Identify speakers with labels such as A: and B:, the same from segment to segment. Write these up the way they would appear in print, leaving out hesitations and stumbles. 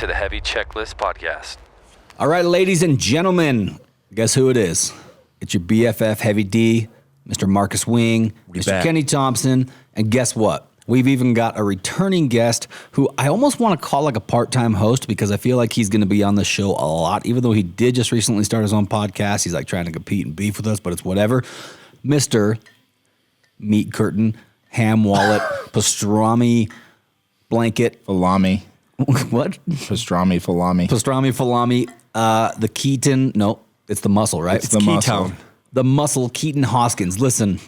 A: to the Heavy Checklist Podcast.
B: All right, ladies and gentlemen, guess who it is? It's your BFF Heavy D, Mr. Marcus Wing, Mr.
A: back.
B: Kenny Thompson, and guess what? We've even got a returning guest who I almost want to call like a part-time host because I feel like he's going to be on the show a lot, even though he did just recently start his own podcast. He's like trying to compete and beef with us, but it's whatever. Mr. Meat Curtain, Ham Wallet, Pastrami Blanket.
C: Falami.
B: What?
C: Pastrami falami.
B: Pastrami Falami, the Keaton. No, it's the muscle, right?
C: It's the muscle.
B: The muscle, Keaton Hoskins. Listen,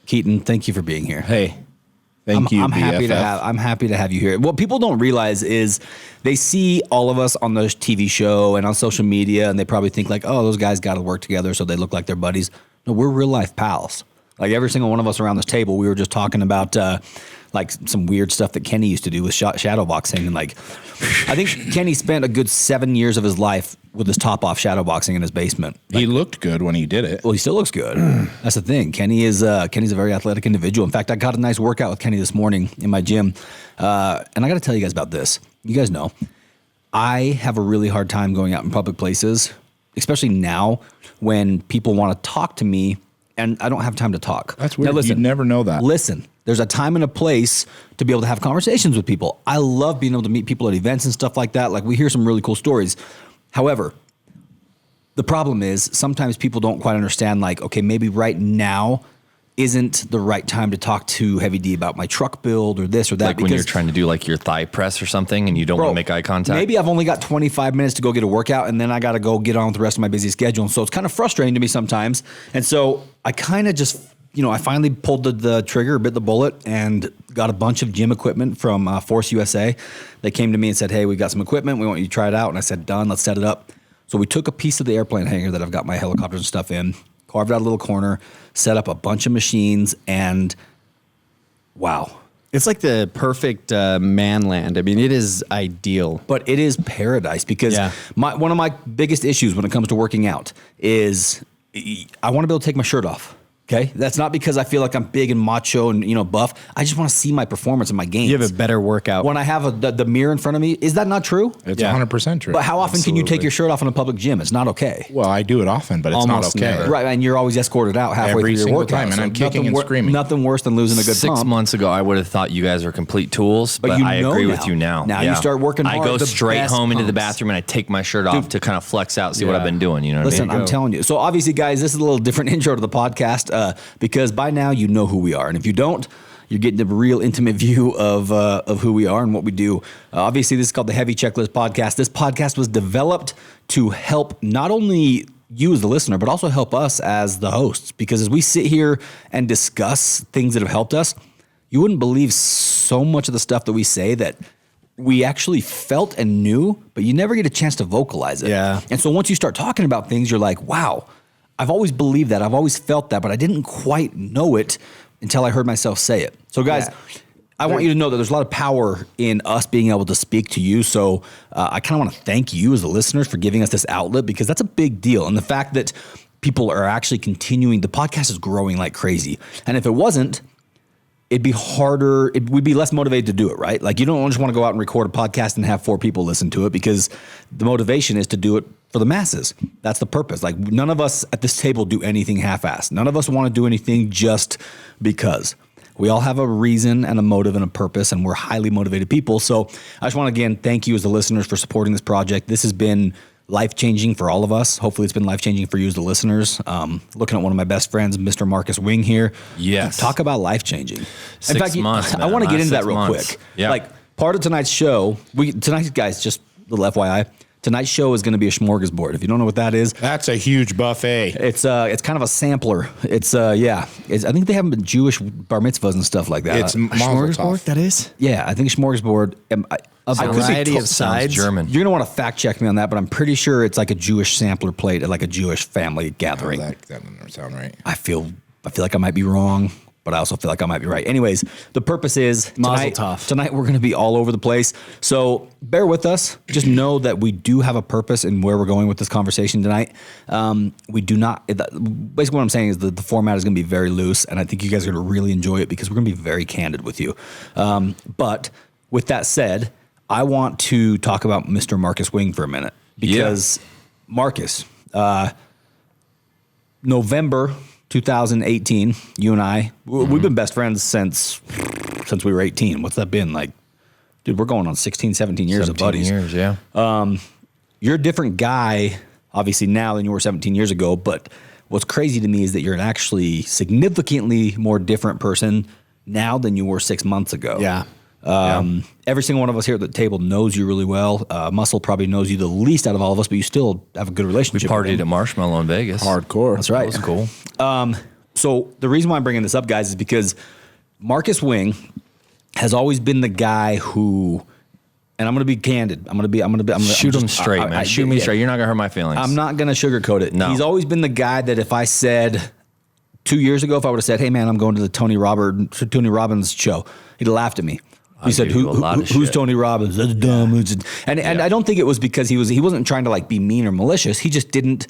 B: Keaton, thank you for being here.
C: Hey, thank you,
B: I'm happy
C: BFF.
B: I'm happy to have you here. What people don't realize is they see all of us on the TV show and on social media, and they probably think like, oh, those guys got to work together, so they look like they're buddies. No, we're real life pals. Like every single one of us around this table, we were just talking about like some weird stuff that Kenny used to do with shadow boxing, and like I think Kenny spent a good 7 years of his life with his top off shadow boxing in his basement.
C: He looked good when he did it.
B: Well, he still looks good. That's the thing. Kenny's a very athletic individual. In fact, I got a nice workout with Kenny this morning in my gym. And I got to tell you guys about this. You guys know, I have a really hard time going out in public places, especially now when people want to talk to me and I don't have time to talk.
C: That's weird.
B: Now, listen,
C: You'd never know that.
B: Listen, there's a time and a place to be able to have conversations with people. I love being able to meet people at events and stuff like that. Like we hear some really cool stories. However, the problem is sometimes people don't quite understand like, okay, maybe right now isn't the right time to talk to Heavy D about my truck build or this or that.
A: Like when you're trying to do like your thigh press or something and you don't want to make eye contact.
B: Maybe I've only got 25 minutes to go get a workout and then I got to go get on with the rest of my busy schedule. And so it's kind of frustrating to me sometimes. And so I kind of just, I finally pulled the trigger, bit the bullet, and got a bunch of gym equipment from Force USA. They came to me and said, hey, we got some equipment. We want you to try it out. And I said, done, let's set it up. So we took a piece of the airplane hangar that I've got my helicopters and stuff in, carved out a little corner, set up a bunch of machines, and wow.
D: It's like the perfect man land. I mean, it is ideal.
B: But it is paradise because one of my biggest issues when it comes to working out is I want to be able to take my shirt off. Okay, that's not because I feel like I'm big and macho and buff. I just want to see my performance in my games.
D: You have a better workout.
B: When I have the mirror in front of me. Is that not true?
C: It's 100% true.
B: But how often can you take your shirt off in a public gym? It's not okay.
C: Well, I do it often, but it's
D: Almost
C: not okay.
D: never.
B: Right, and you're always escorted out halfway
C: Every
B: through your
C: single
B: workout.
C: time, and I'm kicking and screaming.
B: Nothing worse than losing a good
A: 6
B: pump.
A: months ago, I would have thought you guys were complete tools, but
B: you
A: I
B: know
A: agree
B: now.
A: with you now.
B: Now you start working hard.
A: I go
B: The
A: straight
B: best
A: home into the
B: pumps.
A: bathroom and I take my shirt off to kind of flex out, see what I've been doing. You know what
B: Listen,
A: I mean?
B: I'm telling you. So obviously, guys, this is a little different intro to the podcast because by now you know who we are, and if you don't, you're getting a real intimate view of who we are and what we do. Obviously, this is called the Heavy Checklist Podcast. This podcast was developed to help not only you as the listener, but also help us as the hosts. Because as we sit here and discuss things that have helped us, you wouldn't believe so much of the stuff that we say that we actually felt and knew, but you never get a chance to vocalize it.
D: Yeah.
B: And so once you start talking about things, you're like, wow, I've always believed that. I've always felt that, but I didn't quite know it until I heard myself say it. So guys, I want you to know that there's a lot of power in us being able to speak to you. So I kind of want to thank you as the listeners for giving us this outlet because that's a big deal. And the fact that people are actually continuing, the podcast is growing like crazy. And if it wasn't, it'd be harder. We'd be less motivated to do it, right? Like you don't just want to go out and record a podcast and have 4 people listen to it because the motivation is to do it for the masses. That's the purpose. Like none of us at this table do anything half-assed. None of us want to do anything just because. We all have a reason and a motive and a purpose, and we're highly motivated people. So I just want to, again, thank you as the listeners for supporting this project. This has been life-changing for all of us. Hopefully it's been life-changing for you as the listeners. Looking at one of my best friends, Mr. Marcus Wing here.
A: Yes.
B: Talk about life-changing. In
A: 6
B: fact,
A: months,
B: I
A: man.
B: want to get into that
A: Last
B: real
A: 6 months.
B: quick.
A: Yeah.
B: Like part of tonight's show, tonight, guys, just a little FYI, tonight's show is going to be a smorgasbord. If you don't know what that is,
C: That's a huge buffet.
B: it's kind of a sampler. It's I think they have Jewish bar mitzvahs and stuff like that.
C: It's mazel tov.
D: that is?
B: Yeah, I think smorgasbord.
D: A variety of sides.
A: German.
B: You're gonna want to fact check me on that, but I'm pretty sure it's like a Jewish sampler plate at like a Jewish family gathering.
C: That doesn't sound right.
B: I feel like I might be wrong, but I also feel like I might be right. Anyways, the purpose is tonight we're going to be all over the place. So bear with us. Just know that we do have a purpose in where we're going with this conversation tonight. We do not, basically what I'm saying is the format is going to be very loose, and I think you guys are going to really enjoy it because we're going to be very candid with you. But with that said, I want to talk about Mr. Marcus Wing for a minute because Marcus, November 2018, you and I, we've been best friends since we were 18. What's that been like? Dude, we're going on 16, 17 years of buddies.
A: 17 years, yeah.
B: You're a different guy, obviously, now than you were 17 years ago. But what's crazy to me is that you're an actually significantly more different person now than you were 6 months ago.
D: Yeah.
B: Every single one of us here at the table knows you really well. Muscle probably knows you the least out of all of us, but you still have a good
A: We
B: relationship.
A: partied at Marshmallow in Vegas.
C: Hardcore.
B: That's right.
A: That was cool.
B: So the reason why I'm bringing this up, guys, is because Marcus Wing has always been the guy who, and I'm going to be candid. I'm going to
A: Shoot him straight, man. Shoot me straight. You're not going to hurt my feelings.
B: I'm not going to sugarcoat it.
A: No.
B: He's always been the guy that if I said 2 years ago, if I would have said, hey, man, I'm going to the Tony Robbins show, he'd have laughed at me. He said, "Who's
A: shit.
B: Tony Robbins? That's dumb." And I don't think it was because he wasn't trying to like be mean or malicious. He just didn't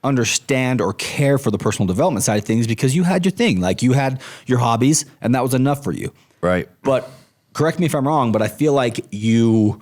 B: understand or care for the personal development side of things because you had your thing. Like you had your hobbies and that was enough for you.
A: Right.
B: But correct me if I'm wrong, but I feel like you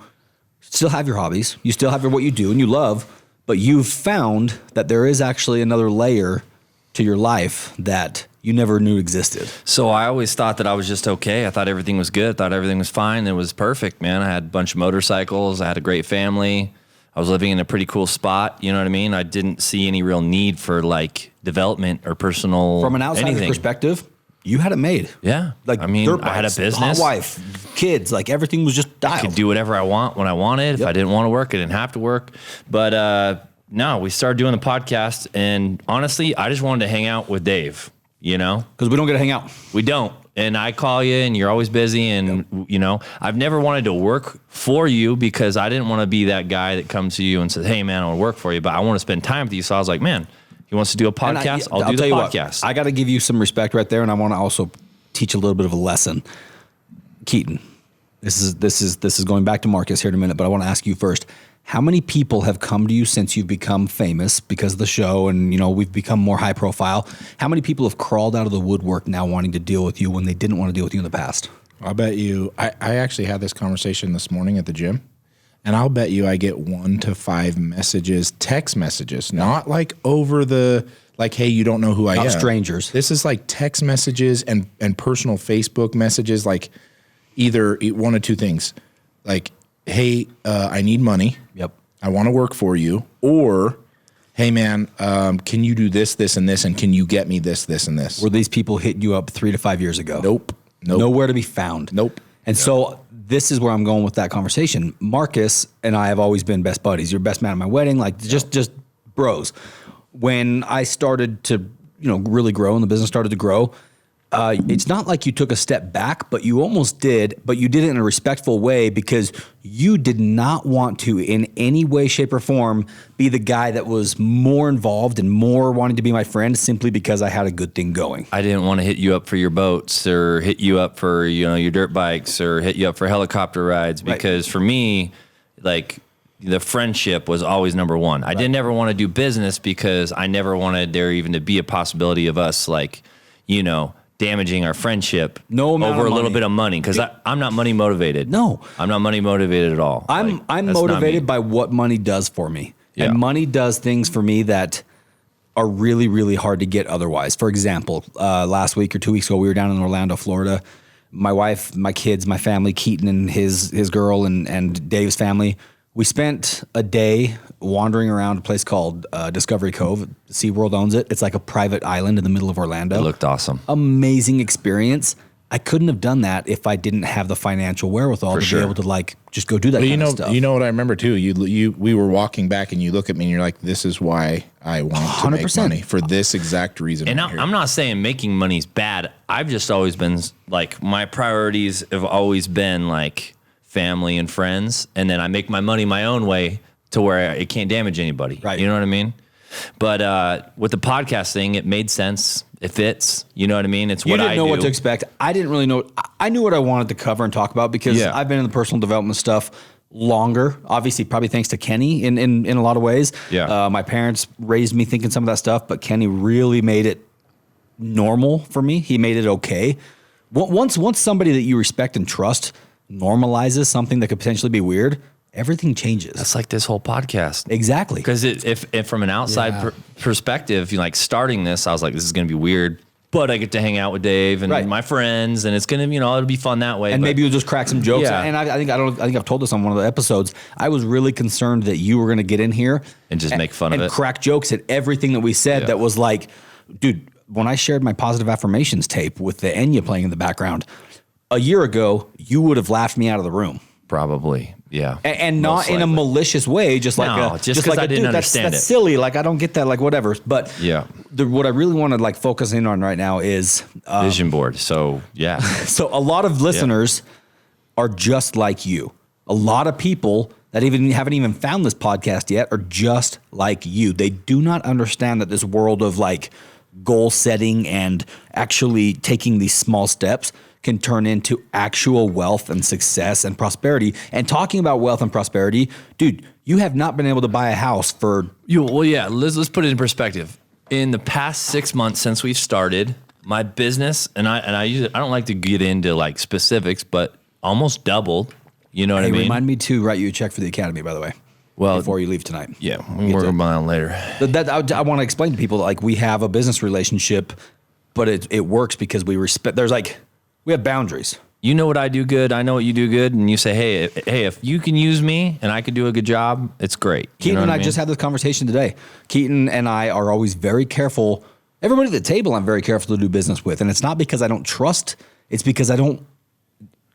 B: still have your hobbies. You still have what you do and you love, but you've found that there is actually another layer to your life that you never knew existed.
A: So I always thought that I was just okay. I thought everything was good. I thought everything was fine. It was perfect, man. I had a bunch of motorcycles. I had a great family. I was living in a pretty cool spot. You know what I mean? I didn't see any real need for like development or personal
B: From an outsider's
A: anything.
B: perspective, you had it made.
A: Yeah.
B: Like
A: I mean,
B: dirt
A: I had a
B: bikes,
A: business.
B: hot wife, kids, like everything was just dialed.
A: I could do whatever I want when I wanted. If I didn't want to work, I didn't have to work. But no, we started doing the podcast. And honestly, I just wanted to hang out with Dave, you know?
B: Because we don't get to hang out.
A: We don't. And I call you and you're always busy. And, you know, I've never wanted to work for you because I didn't want to be that guy that comes to you and says, hey, man, I want to work for you, but I want to spend time with you. So I was like, man, he wants to do a podcast. I'll do the podcast.
B: I got to give you some respect right there. And I want to also teach a little bit of a lesson. Keaton, this is going back to Marcus here in a minute, but I want to ask you first. How many people have come to you since you've become famous because of the show and, you know, we've become more high profile? How many people have crawled out of the woodwork now wanting to deal with you when they didn't want to deal with you in the past?
C: I'll bet you, I actually had this conversation this morning at the gym, and I'll bet you I get 1 to 5 messages, text messages, not like over the, like, hey, you don't know who I am.
B: Not strangers.
C: This is like text messages and personal Facebook messages, like either one of two things. Like, hey, I need money.
B: Yep.
C: I want to work for you. Or, hey, man, can you do this, this, and this? And can you get me this, this, and this?
B: Were these people hitting you up 3 to 5 years ago?
C: Nope.
B: Nowhere to be found.
C: Nope.
B: And so this is where I'm going with that conversation. Marcus and I have always been best buddies. You're best man at my wedding, like just bros. When I started to, you know, really grow and the business started to grow, it's not like you took a step back, but you almost did, but you did it in a respectful way because you did not want to in any way, shape, or form be the guy that was more involved and more wanting to be my friend simply because I had a good thing going.
A: I didn't want to hit you up for your boats or hit you up for, you know, your dirt bikes or hit you up for helicopter rides because for me, like, the friendship was always number one. I didn't ever want to do business because I never wanted there even to be a possibility of us, like, you know, damaging our friendship over a little bit of money because I'm not money motivated.
B: No.
A: I'm not money motivated at all.
B: I'm motivated by what money does for me.
A: Yeah.
B: And money does things for me that are really, really hard to get otherwise. For example, last week or 2 weeks ago, we were down in Orlando, Florida. My wife, my kids, my family, Keaton and his girl and Dave's family, we spent a day wandering around a place called Discovery Cove. SeaWorld owns it. It's like a private island in the middle of Orlando.
A: It looked awesome.
B: Amazing experience. I couldn't have done that if I didn't have the financial wherewithal be able to like just go do that kind of stuff.
C: You know what I remember too? We were walking back and you look at me and you're like, this is why I want to make
B: 100%.
C: money for this exact reason.
A: And
C: right here.
A: I'm not saying making money's bad. I've just always been like, my priorities have always been like family and friends. And then I make my money my own way to where it can't damage anybody.
B: Right.
A: You know what I mean? But with the podcast thing, it made sense. It fits. You know what I mean? It's what I do.
B: You didn't know what to expect. I didn't really know. I knew what I wanted to cover and talk about because I've been in the personal development stuff longer. Obviously, probably thanks to Kenny in a lot of ways.
A: Yeah.
B: My parents raised me thinking some of that stuff, but Kenny really made it normal for me. He made it okay. Once somebody that you respect and trust normalizes something that could potentially be weird, everything changes.
A: That's like this whole podcast.
B: Exactly.
A: Because if from an outside perspective, you know, like starting this, I was like, this is going to be weird, but I get to hang out with Dave and
B: Right.
A: my friends, and it's going to, you know, it'll be fun that way.
B: And
A: but
B: maybe you'll just crack some jokes.
A: Yeah.
B: And I think I've told this on one of the episodes. I was really concerned that you were going to get in here
A: And just make fun of
B: and
A: it.
B: crack jokes at everything that we said.
A: Yeah.
B: That was like, dude, when I shared my positive affirmations tape with the Enya playing in the background a year ago, you would have laughed me out of the room.
A: probably, yeah.
B: And not
A: Most
B: in a
A: likely.
B: malicious way, just like
A: No,
B: a,
A: just 'cause
B: like
A: I
B: a,
A: didn't
B: dude,
A: understand
B: that's
A: it.
B: silly. Like I don't get that. Like whatever. But
A: Yeah.
B: what I really want to like focus in on right now is
A: Vision board. So yeah.
B: so a lot of listeners are just like you. A lot of people that haven't even found this podcast yet are just like you. They do not understand that this world of like goal setting and actually taking these small steps can turn into actual wealth and success and prosperity. And talking about wealth and prosperity, dude, you have not been able to buy a house for
A: Well, yeah. Let's put it in perspective. In the past 6 months since we've started my business, and I don't like to get into like specifics, but almost doubled. You know what I
B: Hey,
A: mean?
B: remind me to write you a check for the academy, by the way.
A: Well,
B: before you leave tonight.
A: Yeah, we can work on that later.
B: I want to explain to people that like we have a business relationship, but it works because we respect. We have boundaries.
A: You know what I do good. I know what you do good, and you say, hey, if you can use me and I can do a good job, it's great. You
B: Keaton
A: know
B: and
A: what
B: I
A: mean?
B: just had this conversation today. Keaton and I are always very careful. Everybody at the table, I'm very careful to do business with, and it's not because I don't trust. It's because I don't.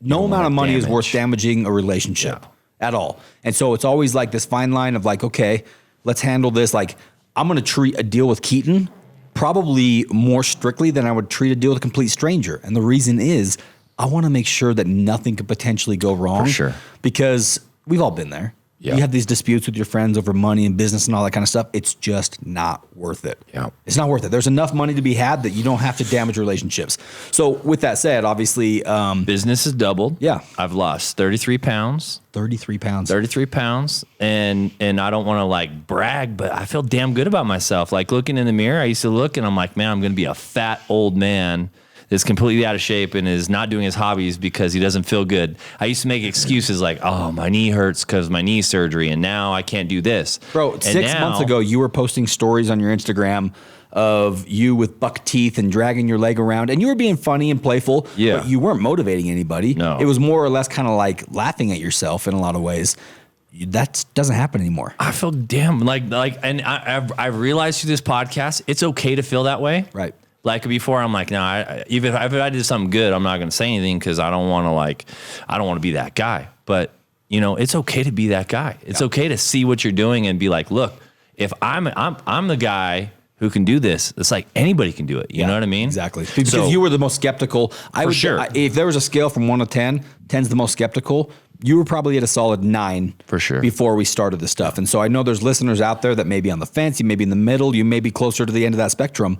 B: No amount of money is worth
A: damage.
B: damaging a relationship at all. And so it's always like this fine line of like, okay, let's handle this. Like I'm going to treat a deal with Keaton probably more strictly than I would treat a deal with a complete stranger. And the reason is I want to make sure that nothing could potentially go wrong.
A: For sure.
B: Because we've all been there.
A: Yeah.
B: You have these disputes with your friends over money and business and all that kind of stuff. It's just not worth it.
A: Yeah.
B: It's not worth it. There's enough money to be had that you don't have to damage relationships. So with that said, obviously,
A: Business has doubled.
B: Yeah.
A: I've lost 33 pounds.
B: 33 pounds.
A: 33 pounds, and I don't want to like brag, but I feel damn good about myself. Like looking in the mirror, I used to look and I'm like, man, I'm going to be a fat old man that's completely out of shape and is not doing his hobbies because he doesn't feel good. I used to make excuses like, oh, my knee hurts because my knee surgery, and now I can't do this.
B: Bro,
A: And
B: 6 months ago, you were posting stories on your Instagram of you with buck teeth and dragging your leg around, and you were being funny and playful,
A: Yeah.
B: but you weren't motivating anybody.
A: No.
B: It was more or less kind of like laughing at yourself in a lot of ways. That doesn't happen anymore.
A: I feel damn and I've realized through this podcast, it's okay to feel that way.
B: Right.
A: Like before, I'm like, no, even if I did something good, I'm not going to say anything because I don't want to be that guy. But you know, it's okay to be that guy. It's okay to see what you're doing and be like, look, if I'm the guy who can do this, it's like anybody can do it. You know what I mean?
B: Exactly. Because
A: So-
B: you were the most skeptical.
A: sure.
B: If there was a scale from 1 to 10, 10's the most skeptical. You were probably at a solid 9
A: For sure.
B: before we started this stuff. And so I know there's listeners out there that may be on the fence, you may be in the middle, you may be closer to the end of that spectrum.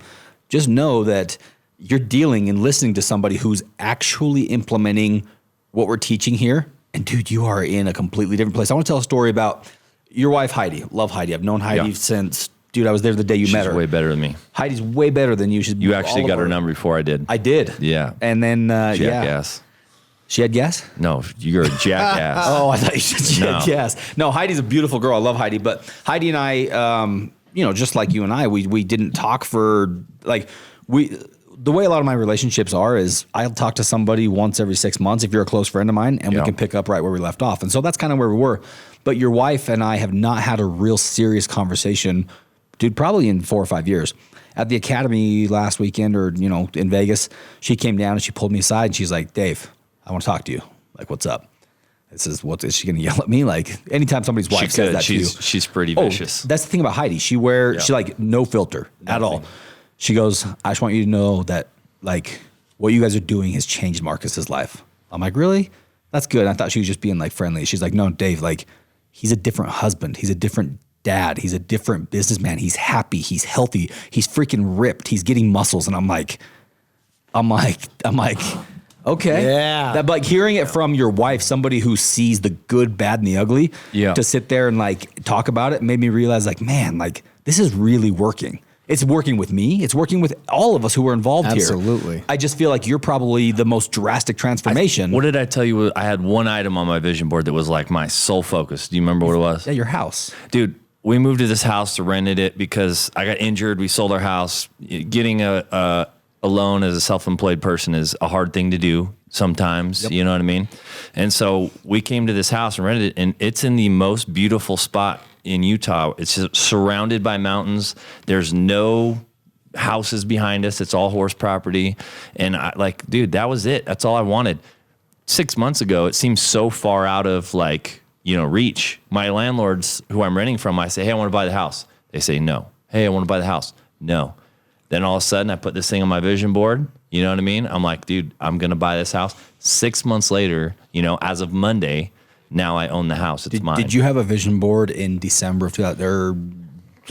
B: Just know that you're dealing and listening to somebody who's actually implementing what we're teaching here. And dude, you are in a completely different place. I want to tell a story about your wife, Heidi. Love Heidi. I've known Heidi
A: Yeah.
B: since, dude, I was there the day you met
A: She's
B: her.
A: way better than me.
B: Heidi's way better than you.
A: You actually got her number before I did.
B: I did.
A: Yeah.
B: And then, yeah.
A: Jackass.
B: She had gas?
A: No, you're a jackass.
B: Oh, I thought you said she had
A: No.
B: gas. No, Heidi's a beautiful girl. I love Heidi. But Heidi and I, just like you and I, we didn't talk for, the way a lot of my relationships are is I'll talk to somebody once every 6 months if you're a close friend of mine, and we
A: Yeah.
B: can pick up right where we left off. And so that's kind of where we were. But your wife and I have not had a real serious conversation, dude, probably in 4 or 5 years. At the academy last weekend or, in Vegas, she came down and she pulled me aside and she's like, Dave, I want to talk to you. Like, what's up? This is what is she going to yell at me? Like anytime somebody's wife says that to you.
A: She's pretty
B: Oh,
A: vicious.
B: that's the thing about Heidi. She like no filter at all. She goes, I just want you to know that like what you guys are doing has changed Marcus's life. I'm like, really? That's good. I thought she was just being like friendly. She's like, no, Dave, like he's a different husband. He's a different dad. He's a different businessman. He's happy. He's healthy. He's freaking ripped. He's getting muscles. And I'm like, okay.
D: Yeah.
B: That, like hearing it from your wife, somebody who sees the good, bad, and the ugly,
A: Yeah.
B: to sit there and like talk about it made me realize like, man, like this is really working. It's working with me. It's working with all of us who are involved here.
D: Absolutely.
B: I just feel like you're probably the most drastic transformation.
A: What did I tell you? I had one item on my vision board that was like my sole focus. Do you remember what it was?
B: Yeah, your house.
A: Dude, we moved to this house to rented it because I got injured. We sold our house. Getting a loan as a self-employed person is a hard thing to do sometimes. You know what I mean? And so we came to this house and rented it, and it's in the most beautiful spot in Utah. It's just surrounded by mountains. There's no houses behind us. It's all horse property. And dude, that was it. That's all I wanted. 6 months ago, it seems so far out of reach. My landlords who I'm renting from, I say, hey, I want to buy the house. They say, no. Hey, I want to buy the house. No. Then all of a sudden I put this thing on my vision board. You know what I mean? I'm like, dude, I'm going to buy this house. 6 months later, as of Monday, now I own the house. It's mine.
B: Did you have a vision board in December of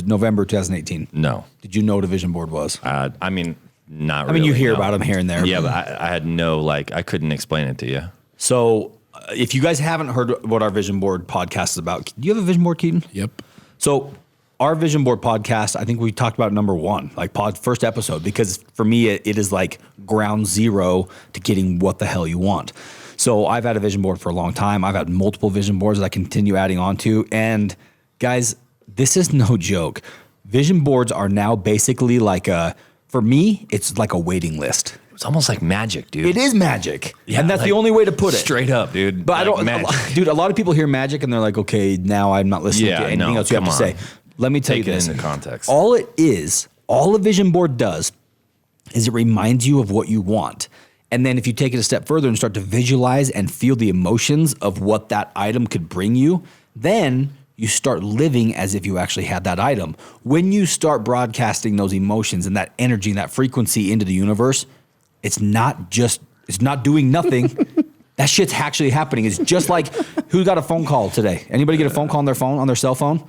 B: November 2018?
A: No.
B: Did you know what a vision board was?
A: Not really.
B: I mean, you hear about them here and there.
A: Yeah, but I had I couldn't explain it to you.
B: So if you guys haven't heard what our vision board podcast is about, do you have a vision board, Keaton?
C: Yep.
B: So our vision board podcast, I think we talked about number one, first episode, because for me, it is like ground zero to getting what the hell you want. So I've had a vision board for a long time. I've had multiple vision boards that I continue adding on to. And guys, this is no joke. Vision boards are now basically for me, it's like a waiting list.
A: It's almost like magic, dude.
B: It is magic.
A: Yeah,
B: and that's the only way to put it.
A: Straight up, dude.
B: But dude, a lot of people hear magic and they're like, okay, now I'm not listening to anything else you have to say. Let me tell you this.
A: Take it into context.
B: All a vision board does is it reminds you of what you want. And then if you take it a step further and start to visualize and feel the emotions of what that item could bring you, then you start living as if you actually had that item. When you start broadcasting those emotions and that energy and that frequency into the universe, it's not doing nothing. That shit's actually happening. It's just like, who got a phone call today? Anybody get a phone call on their cell phone?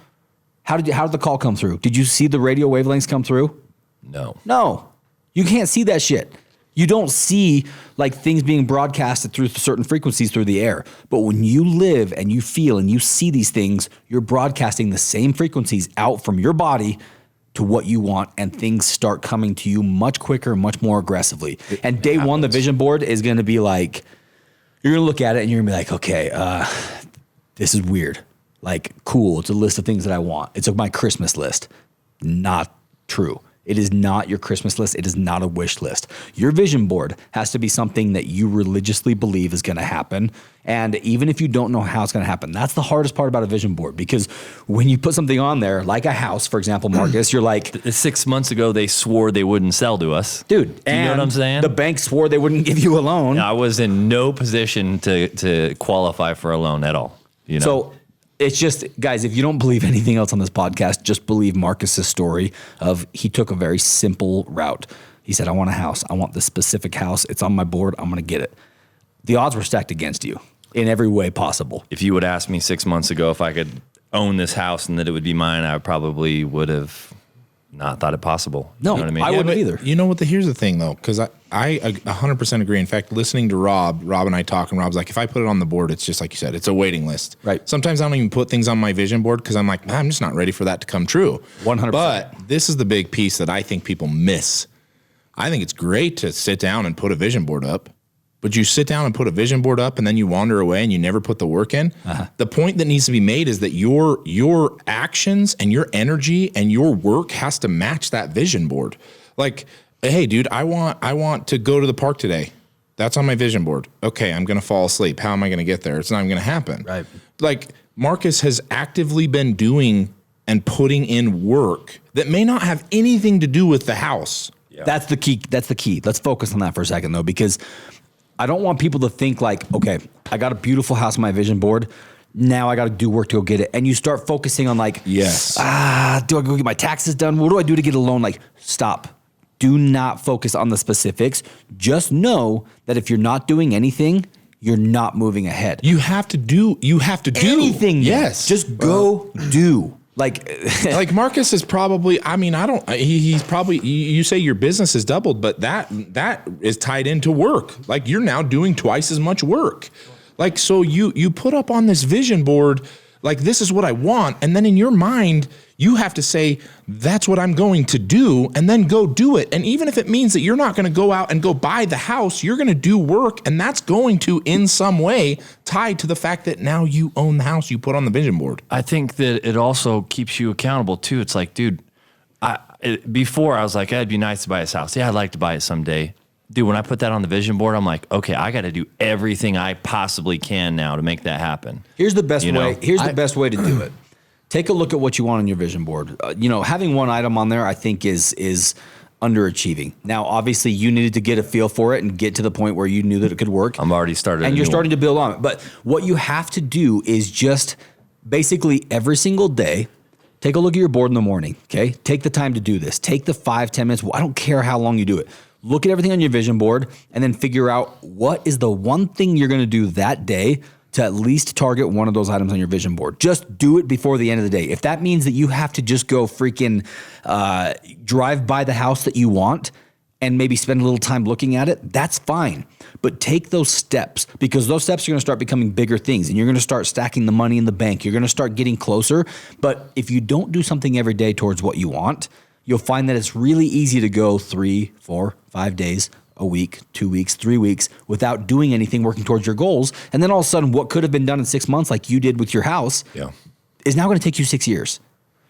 B: How did the call come through? Did you see the radio wavelengths come through? No. You can't see that shit. You don't see things being broadcasted through certain frequencies through the air. But when you live and you feel and you see these things, you're broadcasting the same frequencies out from your body to what you want, and things start coming to you much quicker, much more aggressively. And day one, the vision board is going to be like, you're going to look at it and you're going to be like, okay, this is weird. Cool. It's a list of things that I want. It's my Christmas list. Not true. It is not your Christmas list. It is not a wish list. Your vision board has to be something that you religiously believe is going to happen. And even if you don't know how it's going to happen, that's the hardest part about a vision board, because when you put something on there, like a house, for example, Marcus, you're like,
A: 6 months ago, they swore they wouldn't sell to us.
B: Dude,
A: do you know what I'm saying?
B: The bank swore they wouldn't give you a loan.
A: I was in no position to qualify for a loan at all.
B: So it's just, guys, if you don't believe anything else on this podcast, just believe Marcus's story of he took a very simple route. He said, I want a house. I want this specific house. It's on my board. I'm going to get it. The odds were stacked against you in every way possible.
A: If you would ask me 6 months ago if I could own this house and that it would be mine, I probably would have not thought it possible.
B: No,
A: you know what I mean?
B: I wouldn't either.
C: You know what? Here's the thing, though, because I 100% agree. In fact, listening to Rob and I talk, and Rob's like, if I put it on the board, it's just like you said, it's a waiting list.
B: Right.
C: Sometimes I don't even put things on my vision board because I'm like, I'm just not ready for that to come true.
B: 100%.
C: But this is the big piece that I think people miss. I think it's great to sit down and put a vision board up, but you sit down and put a vision board up and then you wander away and you never put the work in. The point that needs to be made is that your actions and your energy and your work has to match that vision board. Like, hey, dude, I want to go to the park today. That's on my vision board. Okay, I'm going to fall asleep. How am I going to get there? It's not even going to happen.
B: Right.
C: Like, Marcus has actively been doing and putting in work that may not have anything to do with the house.
B: Yeah. That's the key. Let's focus on that for a second, though, because I don't want people to think like, okay, I got a beautiful house on my vision board. Now I got to do work to go get it. And you start focusing on like,
C: yes,
B: do I go get my taxes done? What do I do to get a loan? Like, stop. Do not focus on the specifics. Just know that if you're not doing anything, you're not moving ahead.
C: You have to do
B: anything.
C: Yes.
B: Just go do.
C: Like Marcus is probably, he's probably, you say your business has doubled, but that is tied into work. Like, you're now doing twice as much work. Like, so you put up on this vision board, Like, this is what I want. And then in your mind, you have to say, that's what I'm going to do, and then go do it. And even if it means that you're not going to go out and go buy the house, you're going to do work, and that's going to, in some way, tie to the fact that now you own the house you put on the vision board.
A: I think that it also keeps you accountable too. It's like, dude, before I was like, it'd be nice to buy this house. Yeah, I'd like to buy it someday. Dude, when I put that on the vision board, I'm like, okay, I got to do everything I possibly can now to make that happen.
B: Here's the best way. Here's the best way to do it. Take a look at what you want on your vision board. Having one item on there, I think is underachieving. Now, obviously, you needed to get a feel for it and get to the point where you knew that it could work.
A: I'm already started,
B: and you're starting to build on it. But what you have to do is just basically every single day, take a look at your board in the morning. Okay, take the time to do this. Take the 5-10 minutes. I don't care how long you do it. Look at everything on your vision board and then figure out what is the one thing you're going to do that day to at least target one of those items on your vision board. Just do it before the end of the day. If that means that you have to just go freaking drive by the house that you want and maybe spend a little time looking at it, that's fine. But take those steps, because those steps are going to start becoming bigger things and you're going to start stacking the money in the bank. You're going to start getting closer. But if you don't do something every day towards what you want, you'll find that it's really easy to go 3, 4, 5 days, a week, 2 weeks, 3 weeks without doing anything working towards your goals. And then all of a sudden, what could have been done in 6 months, like you did with your house, is now going to take you 6 years.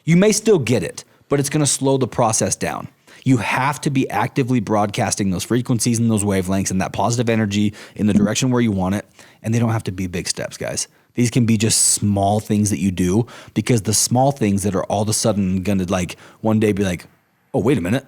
B: You may still get it, but it's going to slow the process down. You have to be actively broadcasting those frequencies and those wavelengths and that positive energy in the direction where you want it. And they don't have to be big steps, guys. These can be just small things that you do, because the small things that are all of a sudden going to like one day be like, oh, wait a minute.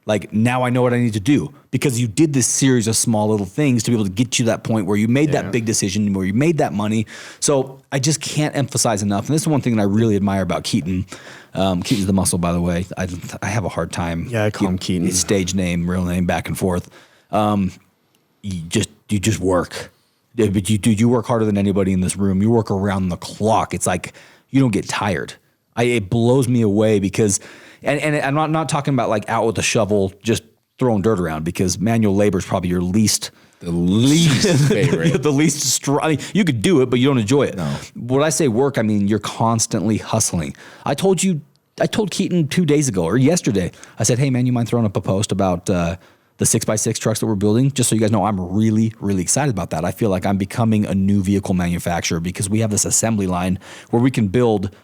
B: Like, now I know what I need to do, because you did this series of small little things to be able to get you to that point where you made that big decision, where you made that money. So I just can't emphasize enough. And this is one thing that I really admire about Keaton. Keaton's the muscle, by the way. I have a hard time.
D: Yeah, I call him Keaton.
B: His stage name, real name, back and forth. You just work. But you work harder than anybody in this room. You work around the clock. It's like you don't get tired. It blows me away, because, and I'm not talking about like out with a shovel just throwing dirt around, because manual labor is probably your least
C: favorite.
B: the least I mean, you could do it, but you don't enjoy it. No. When I say work, I mean you're constantly hustling. I told Keaton 2 days ago or yesterday. I said, hey man, you mind throwing up a post about the 6x6 trucks that we're building? Just so you guys know, I'm really, really excited about that. I feel like I'm becoming a new vehicle manufacturer, because we have this assembly line where we can build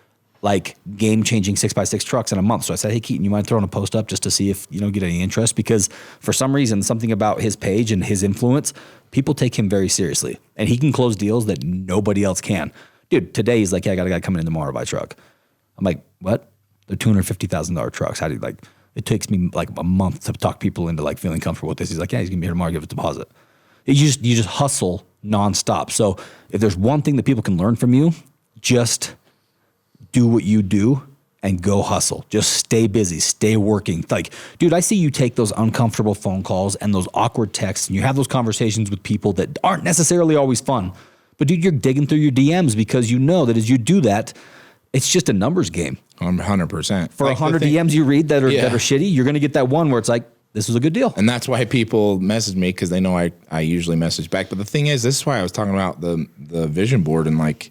B: like game-changing 6x6 trucks in a month. So I said, hey, Keaton, you mind throwing a post up just to see if get any interest? Because for some reason, something about his page and his influence, people take him very seriously. And he can close deals that nobody else can. Dude, today he's like, yeah, I got a guy coming in tomorrow to buy a truck. I'm like, what? They're $250,000 trucks. How do you like, it takes me like a month to talk people into like feeling comfortable with this. He's like, yeah, he's gonna be here tomorrow, give a deposit. You just hustle nonstop. So if there's one thing that people can learn from you, just do what you do and go hustle. Just stay busy, stay working. Like, dude, I see you take those uncomfortable phone calls and those awkward texts, and you have those conversations with people that aren't necessarily always fun. But dude, you're digging through your DMs, because you know that as you do that, it's just a numbers game.
C: 100%.
B: For 100 DMs you read that are shitty, you're going to get that one where it's like, this was a good deal.
C: And that's why people message me, because they know I usually message back. But the thing is, this is why I was talking about the vision board, and like,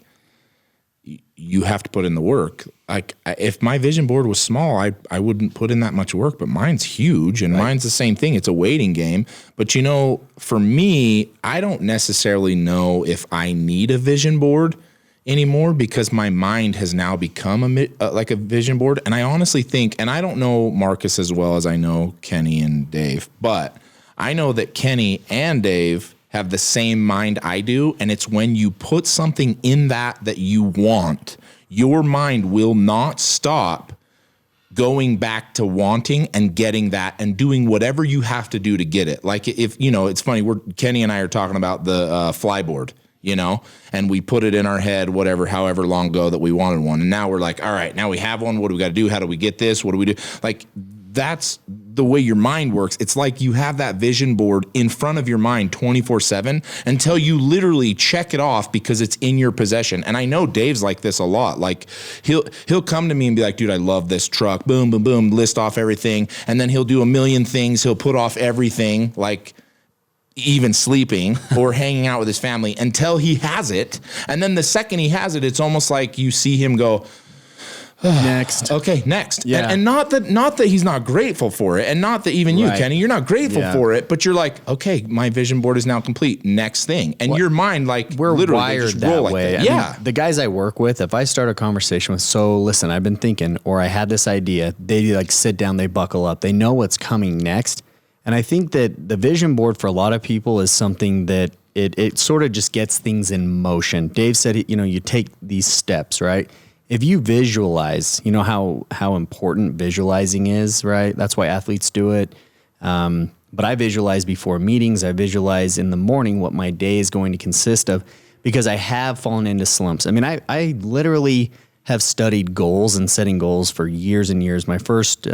C: you have to put in the work. Like, if my vision board was small, I wouldn't put in that much work, but mine's huge, and mine's the same thing. It's a waiting game. But for me, I don't necessarily know if I need a vision board anymore, because my mind has now become like a vision board. And I honestly think, and I don't know Marcus as well as I know Kenny and Dave, but I know that Kenny and Dave have the same mind I do, and it's when you put something in that you want, your mind will not stop going back to wanting and getting that and doing whatever you have to do to get it. Like, if, it's funny, Kenny and I are talking about the flyboard, and we put it in our head, however long ago that we wanted one. And now we're like, all right, now we have one. What do we got to do? How do we get this? What do we do? Like, that's the way your mind works. It's like you have that vision board in front of your mind 24/7 until you literally check it off because it's in your possession. And I know Dave's like this a lot. Like, he'll come to me and be like, dude, I love this truck. Boom, boom, boom, list off everything. And then he'll do a million things. He'll put off everything. Like, even sleeping or hanging out with his family until he has it. And then the second he has it, it's almost like you see him go,
D: Next.
C: okay, next.
D: Yeah.
C: And not that he's not grateful for it, and not that even you,
D: Right.
C: Kenny, you're not grateful
D: Yeah.
C: for it, but you're like, okay, my vision board is now complete. Next thing. And your mind, like,
D: We're
C: literally they
D: wired
C: just
D: that
C: roll like
D: way.
C: that.
D: I mean,
C: Yeah.
D: the guys I work with, if I start a conversation with, so listen, I've been thinking, or I had this idea, they like sit down, they buckle up, they know what's coming next. And I think that the vision board for a lot of people is something that it sort of just gets things in motion. Dave said, you know, you take these steps, right? If you visualize, you know how important visualizing is, right? That's why athletes do it. But I visualize before meetings. I visualize in the morning what my day is going to consist of, because I have fallen into slumps. I mean, I literally have studied goals and setting goals for years and years. My first,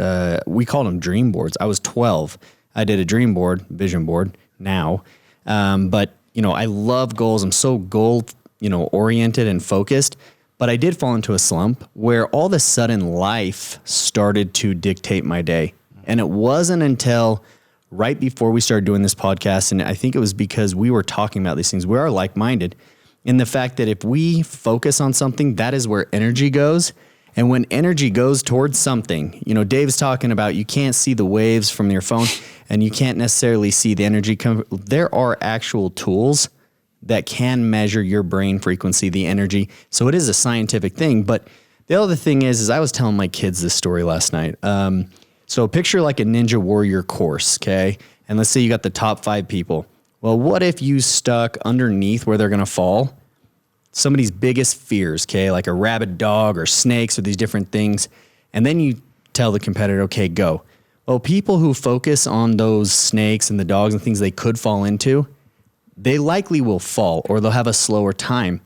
D: we called them dream boards. I was 12. I did a dream board, vision board now. But, you know, I love goals. I'm so goal, oriented and focused. But I did fall into a slump where all of a sudden life started to dictate my day. And it wasn't until right before we started doing this podcast, and I think it was because we were talking about these things. We are like-minded in the fact that if we focus on something, that is where energy goes. And when energy goes towards something, you know, Dave's talking about you can't see the waves from your phone and you can't necessarily see the energy come. There are actual tools that can measure your brain frequency, the energy. So it is a scientific thing. But the other thing is I was telling my kids this story last night. So picture like a Ninja Warrior course, okay? And let's say you got the top 5 people. Well, what if you stuck underneath where they're going to fall somebody's biggest fears, okay? Like a rabid dog or snakes or these different things. And then you tell the competitor, okay, go. Well, people who focus on those snakes and the dogs and things they could fall into, they likely will fall or they'll have a slower time.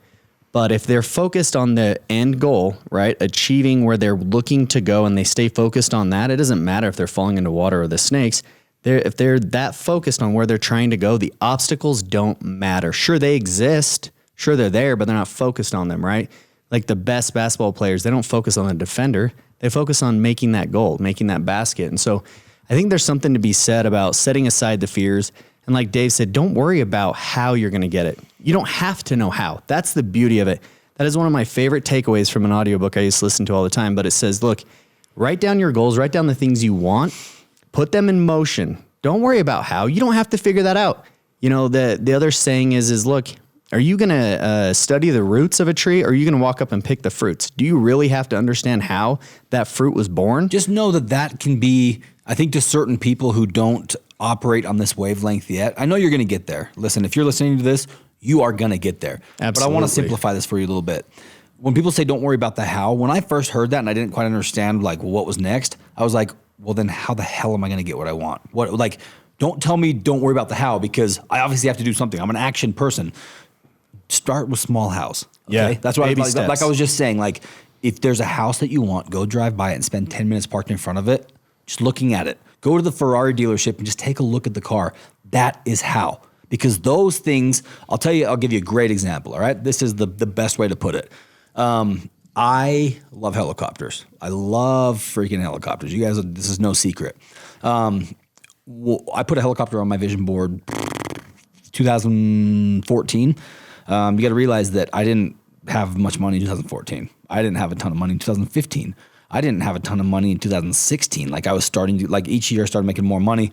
D: But if they're focused on the end goal, right, achieving where they're looking to go and they stay focused on that, it doesn't matter if they're falling into water or the snakes. If they're that focused on where they're trying to go, the obstacles don't matter. Sure, they exist. Sure, they're there, but they're not focused on them, right? Like the best basketball players, they don't focus on the defender. They focus on making that goal, making that basket. And so I think there's something to be said about setting aside the fears. And like Dave said, don't worry about how you're going to get it. You don't have to know how. That's the beauty of it. That is one of my favorite takeaways from an audiobook I used to listen to all the time. But it says, look, write down your goals, write down the things you want, put them in motion. Don't worry about how. You don't have to figure that out. You know, the other saying is look, are you going to study the roots of a tree or are you going to walk up and pick the fruits? Do you really have to understand how that fruit was born?
B: Just know that can be, I think, to certain people who don't operate on this wavelength yet. I know you're going to get there. Listen, if you're listening to this, you are going to get there.
D: Absolutely.
B: But I want to simplify this for you a little bit. When people say don't worry about the how, when I first heard that and I didn't quite understand like what was next, I was like, well, then how the hell am I going to get what I want? Don't tell me don't worry about the how, because I obviously have to do something. I'm an action person. Start with small house. Okay?
D: Yeah,
B: That's what
D: baby
B: like I
D: steps.
B: was just saying, like, if there's a house that you want, go drive by it and spend 10 minutes parked in front of it, just looking at it. Go to the Ferrari dealership and just take a look at the car. That is how. Because those things, I'll give you a great example, all right? This is the best way to put it. I love helicopters. I love freaking helicopters. You guys, this is no secret. I put a helicopter on my vision board 2014. You got to realize that I didn't have much money in 2014. I didn't have a ton of money in 2015. I didn't have a ton of money in 2016. Like I was starting to, like each year I started making more money.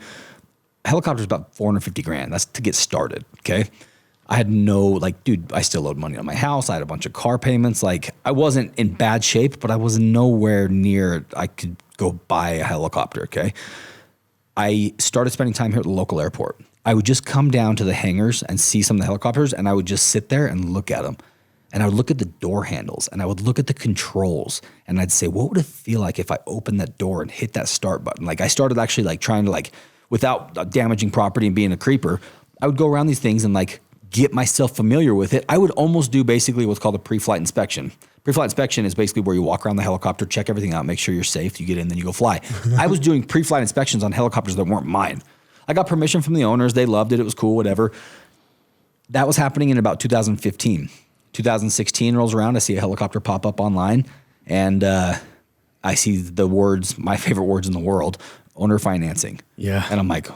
B: Helicopter's about $450,000. That's to get started. Okay. I had I still owed money on my house. I had a bunch of car payments. Like I wasn't in bad shape, but I was nowhere near I could go buy a helicopter. Okay. I started spending time here at the local airport. I would just come down to the hangars and see some of the helicopters, and I would just sit there and look at them. And I would look at the door handles, and I would look at the controls, and I'd say, what would it feel like if I opened that door and hit that start button? Like I started actually like trying to like, without damaging property and being a creeper, I would go around these things and like get myself familiar with it. I would almost do basically what's called a pre-flight inspection. Pre-flight inspection is basically where you walk around the helicopter, check everything out, make sure you're safe, you get in, then you go fly. I was doing pre-flight inspections on helicopters that weren't mine. I got permission from the owners. They loved it. It was cool, whatever. That was happening in about 2015. 2016 rolls around. I see a helicopter pop up online, and I see the words, my favorite words in the world, owner financing.
D: Yeah.
B: And I'm like,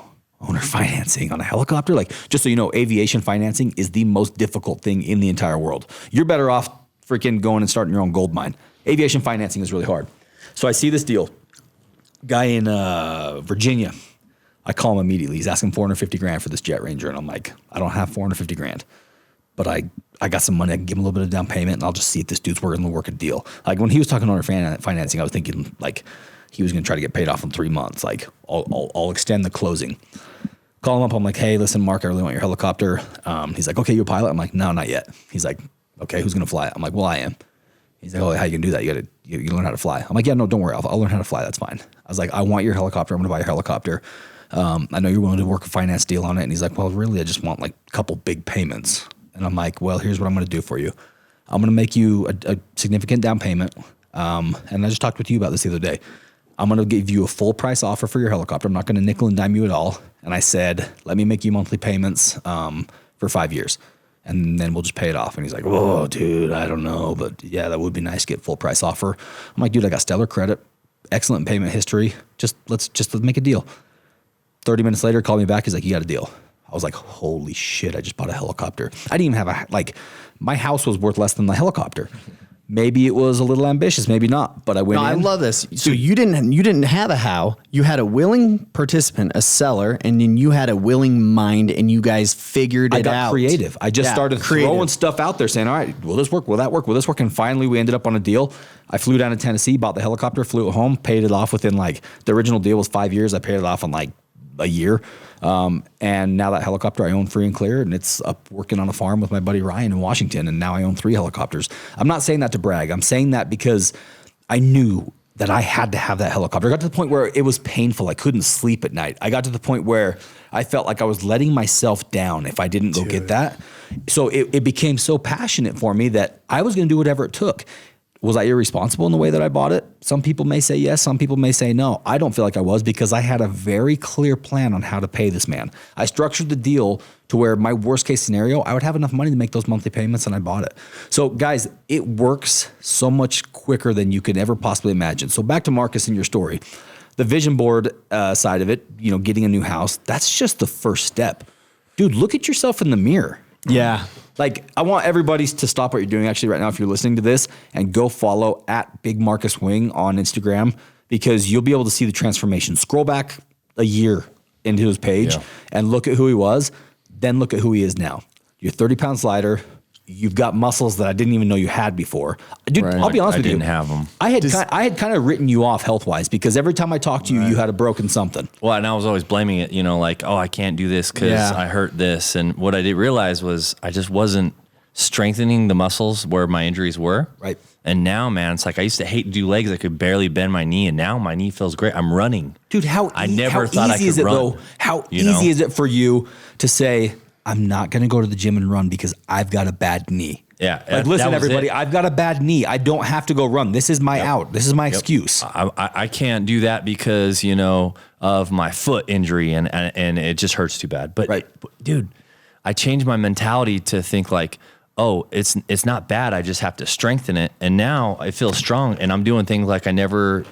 B: owner financing on a helicopter. Like, just so you know, aviation financing is the most difficult thing in the entire world. You're better off freaking going and starting your own gold mine. Aviation financing is really hard. So I see this deal. Guy in Virginia, I call him immediately. He's asking $450,000 for this Jet Ranger. And I'm like, I don't have $450,000, but I got some money. I can give him a little bit of down payment and I'll just see if this dude's going to work a deal. Like when he was talking owner financing, I was thinking like he was going to try to get paid off in 3 months. Like I'll extend the closing. Call him up. I'm like, hey, listen, Mark, I really want your helicopter. He's like, okay, you a pilot? I'm like, no, not yet. He's like, okay, who's going to fly it? I'm like, well, I am. He's like, oh, how you gonna do that? You learn how to fly. I'm like, yeah, no, don't worry. I'll learn how to fly. That's fine. I was like, I want your helicopter. I'm going to buy your helicopter. I know you're willing to work a finance deal on it. And he's like, well, really, I just want like a couple big payments. And I'm like, well, here's what I'm going to do for you. I'm going to make you a significant down payment. And I just talked with you about this the other day. I'm going to give you a full price offer for your helicopter. I'm not going to nickel and dime you at all. And I said, let me make you monthly payments for 5 years. And then we'll just pay it off. And he's like, whoa, dude, I don't know. But yeah, that would be nice to get full price offer. I'm like, dude, I got stellar credit, excellent payment history. Let's make a deal. 30 minutes later, called me back. He's like, you got a deal. I was like, holy shit, I just bought a helicopter. I didn't even have my house was worth less than the helicopter. Maybe it was a little ambitious, maybe not, but I went in.
D: I love this. So you didn't have a how, you had a willing participant, a seller, and then you had a willing mind, and you guys figured it out.
B: I got creative. I just started throwing stuff out there saying, all right, will this work? Will that work? Will this work? And finally we ended up on a deal. I flew down to Tennessee, bought the helicopter, flew it home, paid it off within the original deal was 5 years. I paid it off in a year. And now that helicopter I own free and clear, and it's up working on a farm with my buddy Ryan in Washington. And now I own 3 helicopters. I'm not saying that to brag. I'm saying that because I knew that I had to have that helicopter. I got to the point where it was painful. I couldn't sleep at night. I got to the point where I felt like I was letting myself down if I didn't go get that. So it became so passionate for me that I was going to do whatever it took. Was I irresponsible in the way that I bought it? Some people may say yes. Some people may say no. I don't feel like I was because I had a very clear plan on how to pay this man. I structured the deal to where my worst case scenario, I would have enough money to make those monthly payments, and I bought it. So guys, it works so much quicker than you could ever possibly imagine. So back to Marcus and your story, the vision board side of it, getting a new house, that's just the first step. Dude, look at yourself in the mirror.
D: Yeah.
B: Like, I want everybody to stop what you're doing actually right now if you're listening to this and go follow at Big Marcus Wing on Instagram, because you'll be able to see the transformation. Scroll back a year into his page and look at who he was, then look at who he is now. You're 30 pounds lighter. You've got muscles that I didn't even know you had before. Dude, I'll be honest with you.
A: I didn't have them.
B: I had kind of written you off health-wise because every time I talked to you, you had a broken something.
A: Well, and I was always blaming it, oh, I can't do this because I hurt this. And what I didn't realize was I just wasn't strengthening the muscles where my injuries were.
B: Right.
A: And now, man, it's like I used to hate to do legs. I could barely bend my knee, and now my knee feels great. I'm running.
B: Dude, how easy is it, though? How easy is it for you to say, I'm not going to go to the gym and run because I've got a bad knee?
A: Yeah.
B: Listen, everybody, I've got a bad knee. I don't have to go run. This is my out. This is my excuse.
A: I can't do that because, of my foot injury and it just hurts too bad. But dude, I changed my mentality to think like, oh, it's not bad. I just have to strengthen it. And now I feel strong and I'm doing things like I never,